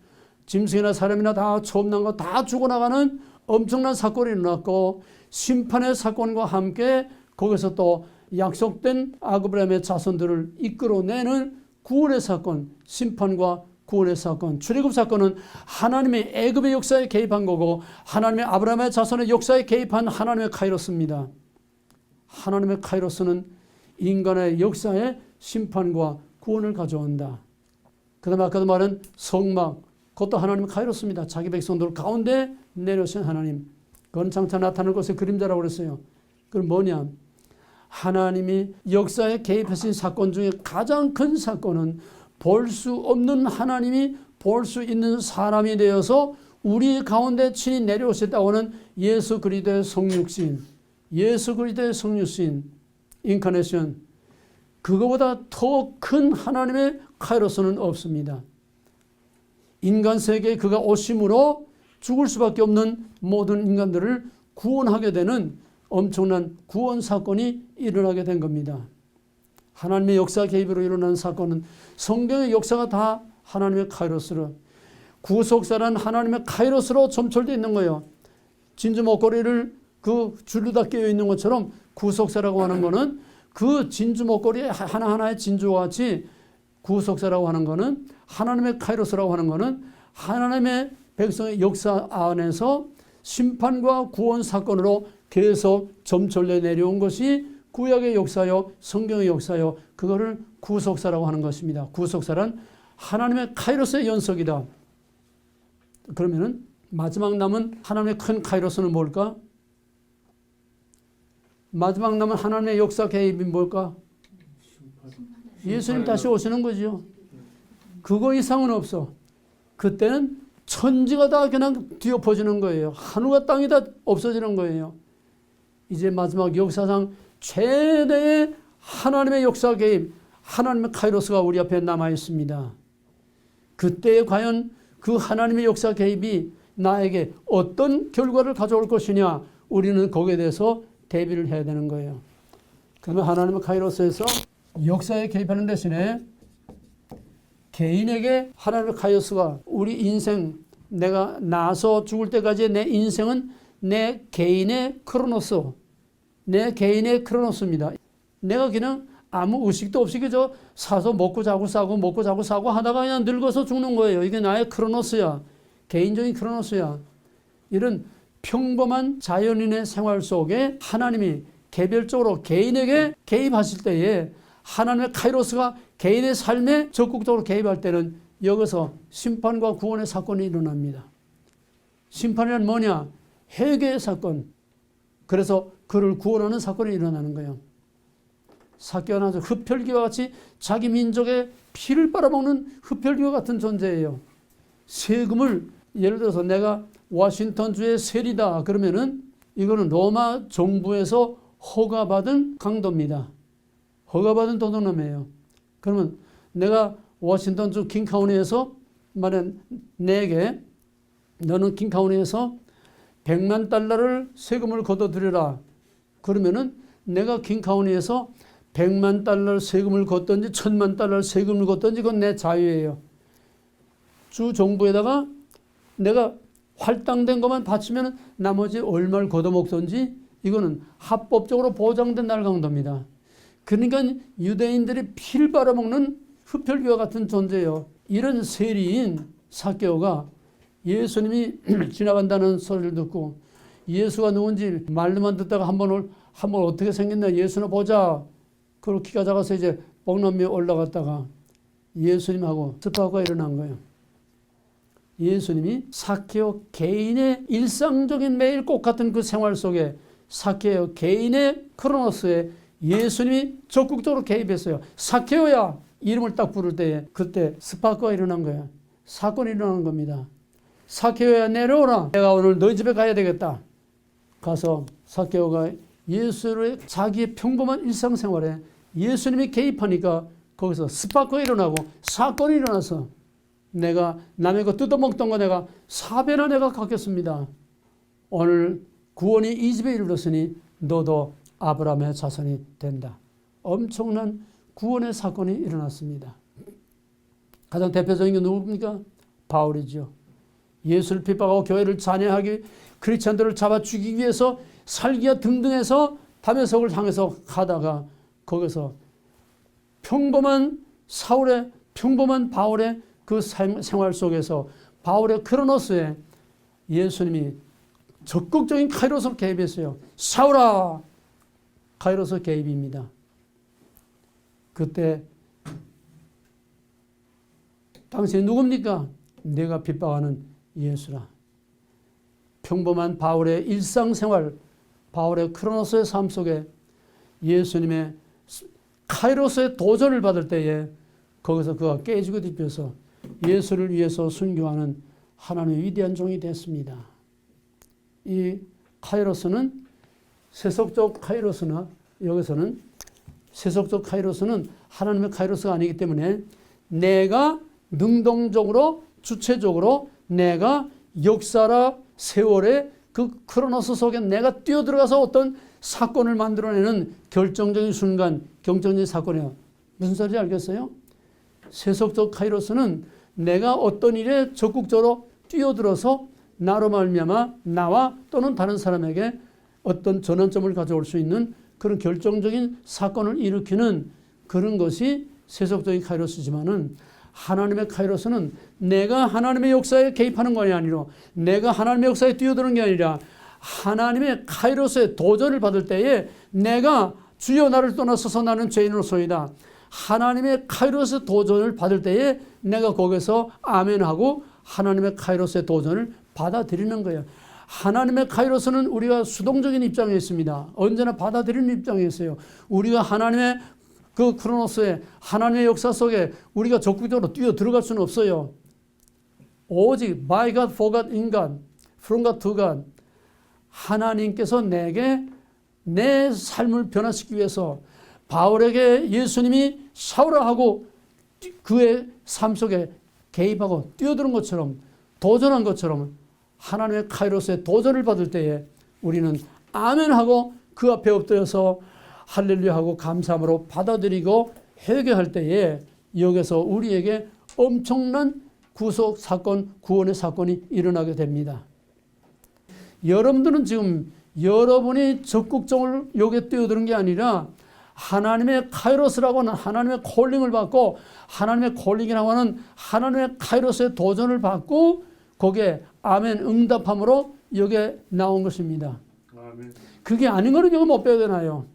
짐승이나 사람이나 다 초음난 거 다 죽어나가는 엄청난 사건이 일어났고 심판의 사건과 함께 거기서 또 약속된 아브라함의 자손들을 이끌어내는 구원의 사건, 심판과 구원의 사건, 출애굽 사건은 하나님의 애굽의 역사에 개입한 거고 하나님의 아브라함의 자손의 역사에 개입한 하나님의 카이로스입니다. 하나님의 카이로스는 인간의 역사에 심판과 구원을 가져온다. 그 다음에 아까도 말한 성막, 그것도 하나님의 카이로스입니다. 자기 백성들 가운데 내려오신 하나님. 그건 장차 나타날 것의 그림자라고 그랬어요. 그건 뭐냐? 하나님이 역사에 개입하신 사건 중에 가장 큰 사건은 볼 수 없는 하나님이 볼 수 있는 사람이 되어서 우리 가운데 친히 내려오셨다고 하는 예수 그리스도의 성육신, 예수 그리스도의 성육신, 인카네이션. 그거보다 더 큰 하나님의 카이로스는 없습니다. 인간 세계에 그가 오심으로 죽을 수밖에 없는 모든 인간들을 구원하게 되는 엄청난 구원 사건이 일어나게 된 겁니다. 하나님의 역사 개입으로 일어나는 사건은 성경의 역사가 다 하나님의 카이로스로, 구속사란 하나님의 카이로스로 점철되어 있는 거예요. 진주 목걸이를 그 줄로 다 끼어 있는 것처럼 구속사라고 하는 것은 그 진주 목걸이 하나하나의 진주와 같이 구속사라고 하는 것은, 하나님의 카이로스라고 하는 것은 하나님의 백성의 역사 안에서 심판과 구원 사건으로 계속 점철려 내려온 것이 구약의 역사요, 성경의 역사요, 그거를 구속사라고 하는 것입니다. 구속사란 하나님의 카이로스의 연속이다. 그러면은 마지막 남은 하나님의 큰 카이로스는 뭘까? 마지막 남은 하나님의 역사 개입이 뭘까? 예수님 다시 오시는 거죠. 그거 이상은 없어. 그때는 천지가 다 그냥 뒤엎어지는 거예요. 하늘과 땅이 다 없어지는 거예요. 이제 마지막 역사상 최대의 하나님의 역사 개입, 하나님의 카이로스가 우리 앞에 남아 있습니다. 그때 과연 그 하나님의 역사 개입이 나에게 어떤 결과를 가져올 것이냐, 우리는 거기에 대해서 대비를 해야 되는 거예요. 그러면 하나님의 카이로스에서 역사에 개입하는 대신에 개인에게 하나님의 카이로스가 우리 인생, 내가 나서 죽을 때까지의 내 인생은 내 개인의 크로노스, 내 개인의 크로노스입니다. 내가 그냥 아무 의식도 없이 그저 사서 먹고 자고 싸고 먹고 자고 싸고 하다가 그냥 늙어서 죽는 거예요. 이게 나의 크로노스야. 개인적인 크로노스야. 이런 평범한 자연인의 생활 속에 하나님이 개별적으로 개인에게 개입하실 때에 하나님의 카이로스가 개인의 삶에 적극적으로 개입할 때는 여기서 심판과 구원의 사건이 일어납니다. 심판이란 뭐냐? 회개의 사건. 그래서 그를 구원하는 사건이 일어나는 거예요. 삭개오는 아주 흡혈귀와 같이 자기 민족의 피를 빨아먹는 흡혈귀와 같은 존재예요. 세금을, 예를 들어서 내가 워싱턴주의 세리다 그러면은 이거는 로마 정부에서 허가받은 강도입니다. 허가받은 도둑놈이에요. 그러면 내가 워싱턴주 킹카운티에서 만약 내게 너는 킹카운티에서 100만 달러를 세금을 걷어들여라. 그러면은 내가 킹카운티에서 100만 달러 세금을 걷든지 1000만 달러 세금을 걷든지 그건 내 자유예요. 주 정부에다가 내가 할당된 것만 바치면 나머지 얼마를 걷어먹든지 이거는 합법적으로 보장된 날강도입니다. 그러니까 유대인들이 피를 빨아먹는 흡혈귀와 같은 존재예요. 이런 세리인 삭개오가 예수님이 지나간다는 소리를 듣고 예수가 누군지 말로만 듣다가 한번 어떻게 생겼나 예수나 보자. 그리고 키가 작아서 이제 뽕나무에 올라갔다가 예수님하고 스파가 일어난 거예요. 예수님이 삭개오 개인의 일상적인 매일 꽃 같은 그 생활 속에 삭개오 개인의 크로노스에 예수님이 적극적으로 개입했어요. 삭개오야 이름을 딱 부를 때에 그때 스파크가 일어난 거예요. 사건이 일어나는 겁니다. 삭개오야 내려오라. 내가 오늘 너희 집에 가야 되겠다. 가서 삭개오가 예수의 자기의 평범한 일상생활에 예수님이 개입하니까 거기서 스파크가 일어나고 사건이 일어나서 내가 남의 거 뜯어먹던 거 내가 4배나 내가 갚겠습니다. 오늘 구원이 이 집에 이르렀으니 너도 아브라함의 자손이 된다. 엄청난 구원의 사건이 일어났습니다. 가장 대표적인 게 누굽니까? 바울이죠. 예수를 핍박하고 교회를 잔해하기 크리스찬들을 잡아 죽이기 위해서 살기가 등등해서 다메섹을 향해서 가다가 거기서 평범한 바울의 그 생활 속에서 바울의 크로노스에 예수님이 적극적인 카이로스 개입했어요. 사울아! 카이로스 개입입니다. 그때 당신이 누굽니까? 내가 핍박하는 예수라. 평범한 바울의 일상생활, 바울의 크로노스의 삶 속에 예수님의 카이로스의 도전을 받을 때에 거기서 그가 깨지고 뒤집혀서 예수를 위해서 순교하는 하나님의 위대한 종이 됐습니다. 이 카이로스는 세속적 카이로스나 여기서는 세속적 카이로스는 하나님의 카이로스가 아니기 때문에 내가 능동적으로 주체적으로 내가 역사라 세월의 그 크로노스 속에 내가 뛰어들어가서 어떤 사건을 만들어내는 결정적인 순간, 결정적인 사건이에요. 무슨 소리인지 알겠어요? 세속적 카이로스는 내가 어떤 일에 적극적으로 뛰어들어서 나로 말미암아 나와 또는 다른 사람에게 어떤 전환점을 가져올 수 있는 그런 결정적인 사건을 일으키는 그런 것이 세속적인 카이로스지만은 하나님의 카이로스는 내가 하나님의 역사에 개입하는 것이 아니라 내가 하나님의 역사에 뛰어드는 게 아니라 하나님의 카이로스의 도전을 받을 때에 내가 주여 나를 떠나서서 나는 죄인으로소이다. 하나님의 카이로스의 도전을 받을 때에 내가 거기서 아멘하고 하나님의 카이로스의 도전을 받아들이는 거예요. 하나님의 카이로스는 우리가 수동적인 입장에 있습니다. 언제나 받아들이는 입장에 있어요. 우리가 하나님의 그 크로노스에 하나님의 역사 속에 우리가 적극적으로 뛰어 들어갈 수는 없어요. 오직 by God, for God, in God, from God to God. 하나님께서 내게 내 삶을 변화시키기 위해서 바울에게 예수님이 샤우라 하고 그의 삶 속에 개입하고 뛰어드는 것처럼 도전한 것처럼 하나님의 카이로스의 도전을 받을 때에 우리는 아멘하고 그 앞에 엎드려서 할렐루야하고 감사함으로 받아들이고 회개할 때에 여기서 우리에게 엄청난 구속 사건, 구원의 사건이 일어나게 됩니다. 여러분들은 지금 여러분이 적극적으로 여기에 뛰어드는 게 아니라 하나님의 카이로스라고 하는 하나님의 콜링을 받고 하나님의 콜링이라고 하는 하나님의 카이로스의 도전을 받고 거기에 아멘 응답함으로 여기에 나온 것입니다. 아멘. 그게 아닌 거는 여기 못 배워되나요?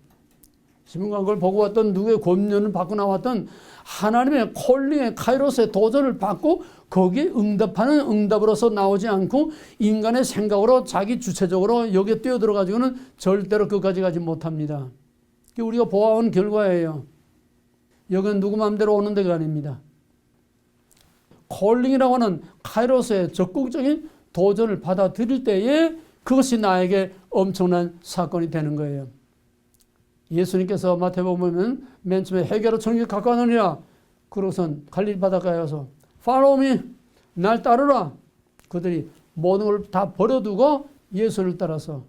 신문광고를 보고 왔던 누구의 권면을 받고 나왔던 하나님의 콜링의 카이로스의 도전을 받고 거기에 응답하는 응답으로서 나오지 않고 인간의 생각으로 자기 주체적으로 여기에 뛰어들어가지고는 절대로 끝까지 가지 못합니다. 그게 우리가 보아온 결과예요. 여기는 누구 마음대로 오는 데가 아닙니다. 콜링이라고 하는 카이로스의 적극적인 도전을 받아들일 때에 그것이 나에게 엄청난 사건이 되는 거예요. 예수님께서 마태복음 보면 맨 처음에 해계로 천국에 가까우느니라 그러고선 갈릴리 바닷가에 가서 Follow me, 날 따르라. 그들이 모든 걸 다 버려두고 예수를 따라서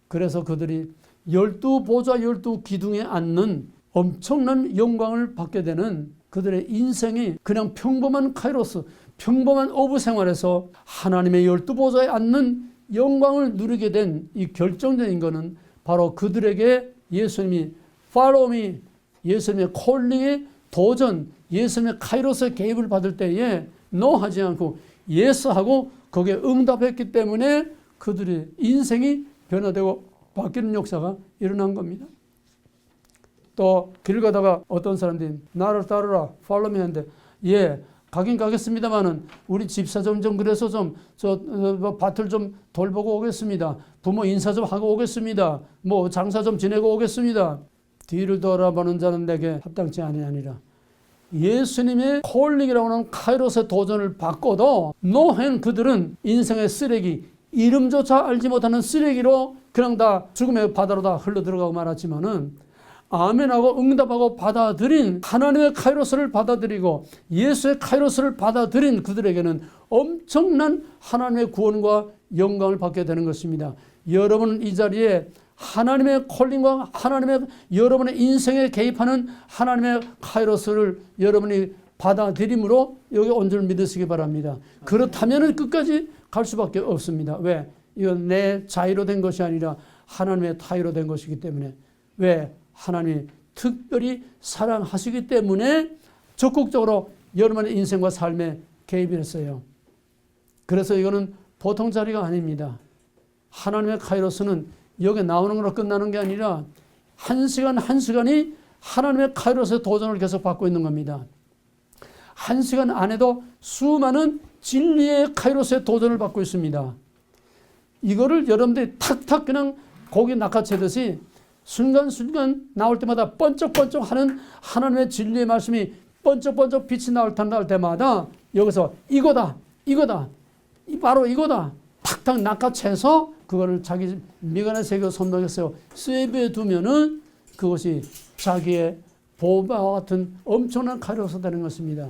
그래서 그들이 12보좌 12기둥에 앉는 엄청난 영광을 받게 되는 그들의 인생이 그냥 평범한 카이로스, 평범한 어부 생활에서 하나님의 12보좌에 앉는 영광을 누리게 된 이 결정적인 것은 바로 그들에게 예수님이 Follow me, 예수님의 콜링의 도전, 예수님의 카이로스의 개입을 받을 때에 No 하지 않고 Yes 하고 거기에 응답했기 때문에 그들의 인생이 변화되고 바뀌는 역사가 일어난 겁니다. 또 길 가다가 어떤 사람들이 나를 따르라 Follow me 하는데 예 가긴 가겠습니다만은 우리 집사 좀 그래서 좀 밭을 좀 돌보고 오겠습니다. 부모 인사 좀 하고 오겠습니다. 뭐 장사 좀 지내고 오겠습니다. 뒤를 돌아보는 자는 내게 합당치 아니하니라. 예수님의 콜링이라고 하는 카이로스의 도전을 받고도 노행 그들은 인생의 쓰레기, 이름조차 알지 못하는 쓰레기로 그냥 다 죽음의 바다로 다 흘러 들어가고 말았지만은 아멘하고 응답하고 받아들인 하나님의 카이로스를 받아들이고 예수의 카이로스를 받아들인 그들에게는 엄청난 하나님의 구원과 영광을 받게 되는 것입니다. 여러분은 이 자리에 하나님의 콜링과 하나님의 여러분의 인생에 개입하는 하나님의 카이로스를 여러분이 받아들임으로 여기 온 줄 믿으시기 바랍니다. 그렇다면 끝까지 갈 수밖에 없습니다. 왜? 이건 내 자의로 된 것이 아니라 하나님의 타의로 된 것이기 때문에. 왜? 하나님이 특별히 사랑하시기 때문에 적극적으로 여러분의 인생과 삶에 개입을 했어요. 그래서 이거는 보통 자리가 아닙니다. 하나님의 카이로스는 여기 나오는 걸로 끝나는 게 아니라 한 시간 한 시간이 하나님의 카이로스의 도전을 계속 받고 있는 겁니다. 한 시간 안에도 수많은 진리의 카이로스의 도전을 받고 있습니다. 이거를 여러분들이 탁탁 그냥 고기 낚아채듯이 순간순간 나올 때마다 번쩍번쩍 하는 하나님의 진리의 말씀이 번쩍번쩍 빛이 나올 때마다 여기서 이거다, 바로 이거다. 탁탁 낚아채서 그거를 자기 미간에 새겨 손목에서 세배해 두면은 그것이 자기의 보배와 같은 엄청난 카이로스 되는 것입니다.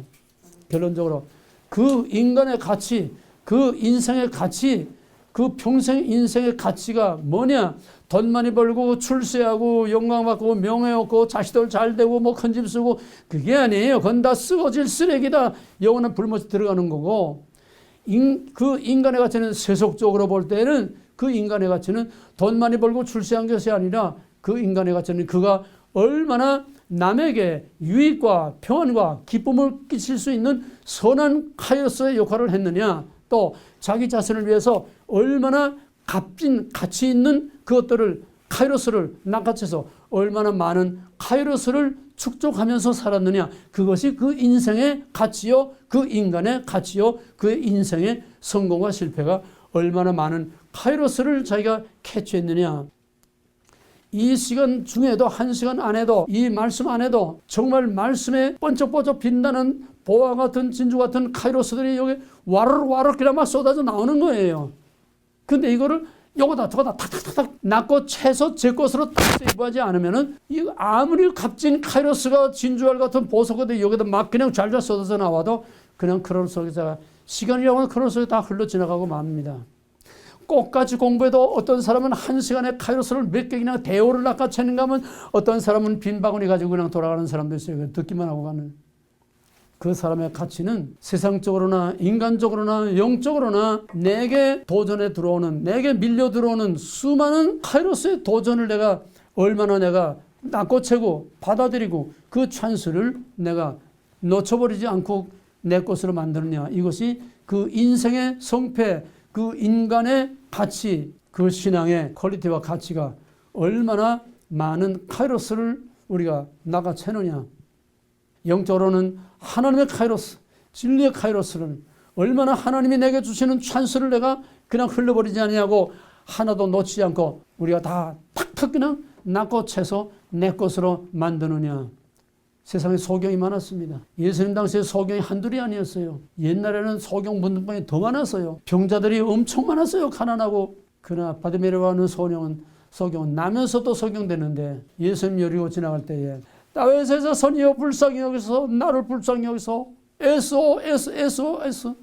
결론적으로 그 인간의 가치, 그 인생의 가치, 그 평생 인생의 가치가 뭐냐? 돈 많이 벌고 출세하고 영광받고 명예 얻고 자식들 잘 되고 뭐 큰 집 쓰고 그게 아니에요. 그건 다 쓰러질 쓰레기다. 영원한 불못이 들어가는 거고 그 인간의 가치는 세속적으로 볼 때는 그 인간의 가치는 돈 많이 벌고 출세한 것이 아니라 그 인간의 가치는 그가 얼마나 남에게 유익과 평안과 기쁨을 끼칠 수 있는 선한 카이로스의 역할을 했느냐, 또 자기 자신을 위해서 얼마나 값진 가치 있는 그것들을 카이로스를 낚아채서 얼마나 많은 카이로스를 축적하면서 살았느냐, 그것이 그 인생의 가치요, 그 인간의 가치요, 그의 인생의 성공과 실패가 얼마나 많은 카이로스를 자기가 캐치했느냐. 이 시간 중에도, 한 시간 안에도, 이 말씀 안에도 정말 말씀에 번쩍번쩍 빛나는 보화 같은 진주 같은 카이로스들이 여기 와르르 그냥 막 쏟아져 나오는 거예요. 근데 이거를 요거다 저거다 탁탁탁탁 낚고 채서 제 것으로 딱 세이브하지 않으면은 이거 아무리 값진 카이로스가 진주알 같은 보석도 여기다 막 그냥 잘잘 쏟아져 나와도 그냥 크로노스가 시간이라고 하는 크로노스가 다 흘러 지나가고 맙니다. 꽃같이 공부해도 어떤 사람은 한 시간에 카이로스를 몇 개 그냥 대오를 낚아채는가 하면 어떤 사람은 빈 바구니 가지고 그냥 돌아가는 사람도 있어요. 듣기만 하고 가는. 그 사람의 가치는 세상적으로나 인간적으로나 영적으로나 내게 도전에 들어오는, 내게 밀려 들어오는 수많은 카이로스의 도전을 내가 얼마나 내가 낚아채고 받아들이고 그 찬스를 내가 놓쳐버리지 않고 내 것으로 만드느냐. 이것이 그 인생의 성패, 그 인간의 가치, 그 신앙의 퀄리티와 가치가 얼마나 많은 카이로스를 우리가 낚아채느냐. 영적으로는 하나님의 카이로스, 진리의 카이로스를 얼마나 하나님이 내게 주시는 찬스를 내가 그냥 흘려버리지 않냐고 하나도 놓치지 않고 우리가 다 탁탁 그냥 낚아채서 내 것으로 만드느냐. 세상에 소경이 많았습니다. 예수님 당시에 소경이 한둘이 아니었어요. 옛날에는 소경 문둥병이 더 많았어요. 병자들이 엄청 많았어요. 가난하고. 그러나 바디메르와 하는 소경은 나면서도 소경되는데 예수님 여리고 지나갈 때에 다윗의 자손이여 불쌍히 여기서 나를 불쌍히 여기서 SOS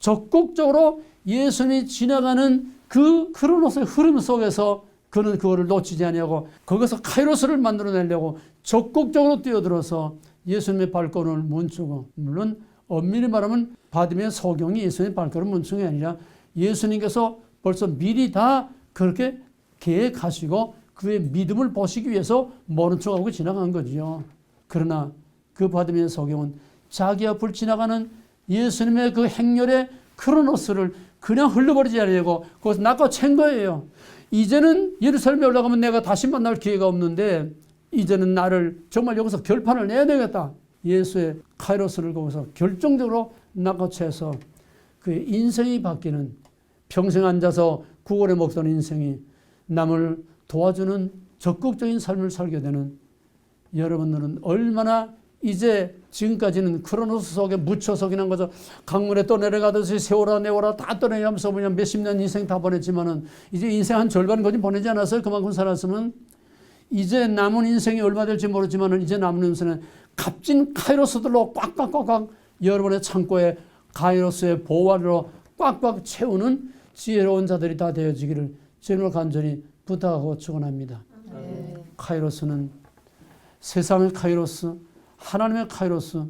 적극적으로 예수님이 지나가는 그 크로노스의 흐름 속에서 그는 그거를 놓치지 아니하고 거기서 카이로스를 만들어내려고 적극적으로 뛰어들어서 예수님의 발걸음을 멈추고, 물론 엄밀히 말하면 바디메의 소경이 예수님의 발걸음 멈춘 게 아니라 예수님께서 벌써 미리 다 그렇게 계획하시고 그의 믿음을 보시기 위해서 모른 척하고 지나간 거죠. 그러나 그 바디메의 소경은 자기 앞을 지나가는 예수님의 그 행렬의 크로노스를 그냥 흘려버리지 않으려고 그것을 낚아챈 거예요. 이제는 예루살렘에 올라가면 내가 다시 만날 기회가 없는데 이제는 나를 정말 여기서 결판을 내야 되겠다. 예수의 카이로스를 거기서 결정적으로 낚아채서 그의 인생이 바뀌는, 평생 앉아서 구걸에 먹던 인생이 남을 도와주는 적극적인 삶을 살게 되는, 여러분들은 얼마나 이제 지금까지는 크로노스 속에 묻혀서 그냥 거죠. 강물에 떠내려가듯이 세월아 내월아 다 떠내면서 그냥 몇십 년 인생 다 보냈지만은 이제 인생 한 절반 거진 보내지 않았어요. 그만큼 살았으면. 이제 남은 인생이 얼마 될지 모르지만은 이제 남은 인생은 값진 카이로스들로 꽉꽉꽉꽉 여러분의 창고에 카이로스의 보화로 꽉꽉 채우는 지혜로운 자들이 다 되어지기를 주님을 간절히 부탁하고 축원합니다. 카이로스는 세상의 카이로스, 하나님의 카이로스,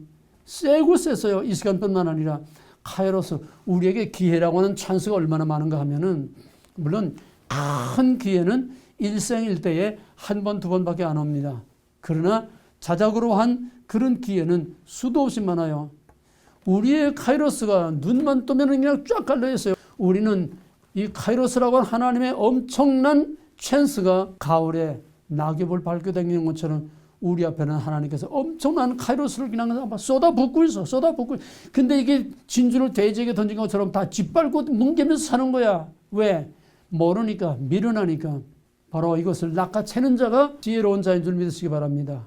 세고 셌어요. 이 시간뿐만 아니라 카이로스, 우리에게 기회라고 하는 찬스가 얼마나 많은가 하면은, 물론 큰 기회는 일생일대에 한 번, 두 번밖에 안 옵니다. 그러나 자작으로 한 그런 기회는 수도 없이 많아요. 우리의 카이로스가 눈만 뜨면 그냥 쫙 깔려 있어요. 우리는 이 카이로스라고 하는 하나님의 엄청난 찬스가 가을에 낙엽을 밟고 다니는 것처럼 우리 앞에는 하나님께서 엄청난 카이로스를 그냥 쏟아붓고 있어. 쏟아붓고. 근데 이게 진주를 돼지에게 던진 것처럼 다 짓밟고 뭉개면서 사는 거야. 왜? 모르니까, 미련하니까. 바로 이것을 낚아채는 자가 지혜로운 자인 줄 믿으시기 바랍니다.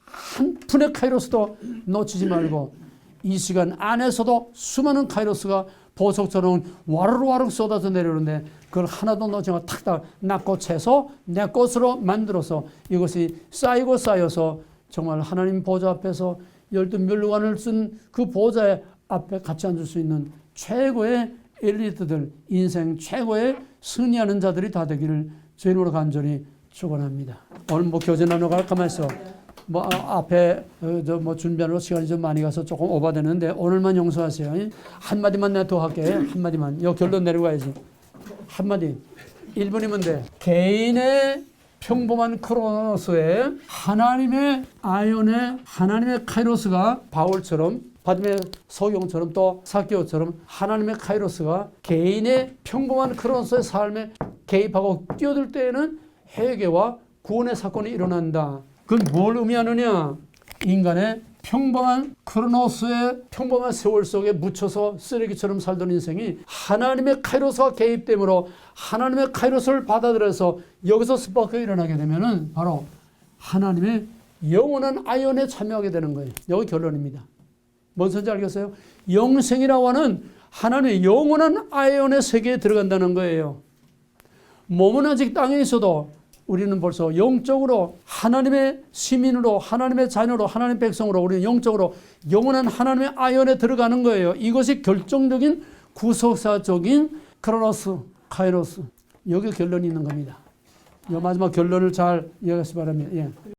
한 푼의 카이로스도 놓치지 말고 이 시간 안에서도 수많은 카이로스가 보석처럼 와르르 쏟아져 내려오는데 그걸 하나도 놓치지 않고 탁탁 낚아채서 내 것으로 만들어서 이것이 쌓이고 쌓여서 정말 하나님 보좌 앞에서 12면류관을 쓴 그 보좌 앞에 같이 앉을 수 있는 최고의 엘리트들, 인생 최고의 승리하는 자들이 다 되기를 주님으로 간절히 축원합니다. 오늘 교제 나누고 가만히 있어. 앞에 준비하는 시간이 좀 많이 가서 조금 오버되는데 오늘만 용서하세요. 한마디만 내가 더 할게. 한마디만. 요 결론 내려가야지. 한마디. 1분이면 돼. 개인의 평범한 크로노스에 하나님의 아이온의 하나님의 카이로스가 바울처럼 바디메 서경처럼 또 사케오처럼 하나님의 카이로스가 개인의 평범한 크로노스의 삶에 개입하고 끼어들 때에는 회개와 구원의 사건이 일어난다. 그건 뭘 의미하느냐? 인간의 평범한 크로노스의 평범한 세월 속에 묻혀서 쓰레기처럼 살던 인생이 하나님의 카이로스가 개입됨으로 하나님의 카이로스를 받아들여서 여기서 스파크가 일어나게 되면은 바로 하나님의 영원한 아이온에 참여하게 되는 거예요. 여기 결론입니다. 뭔 소리인지 알겠어요? 영생이라고 하는 하나님의 영원한 아이온의 세계에 들어간다는 거예요. 몸은 아직 땅에 있어도 우리는 벌써 영적으로 하나님의 시민으로 하나님의 자녀로 하나님의 백성으로 우리는 영적으로 영원한 하나님의 아이온에 들어가는 거예요. 이것이 결정적인 구속사적인 크로노스, 카이로스. 여기 결론이 있는 겁니다. 이 마지막 결론을 잘 이해하시기 바랍니다. 예.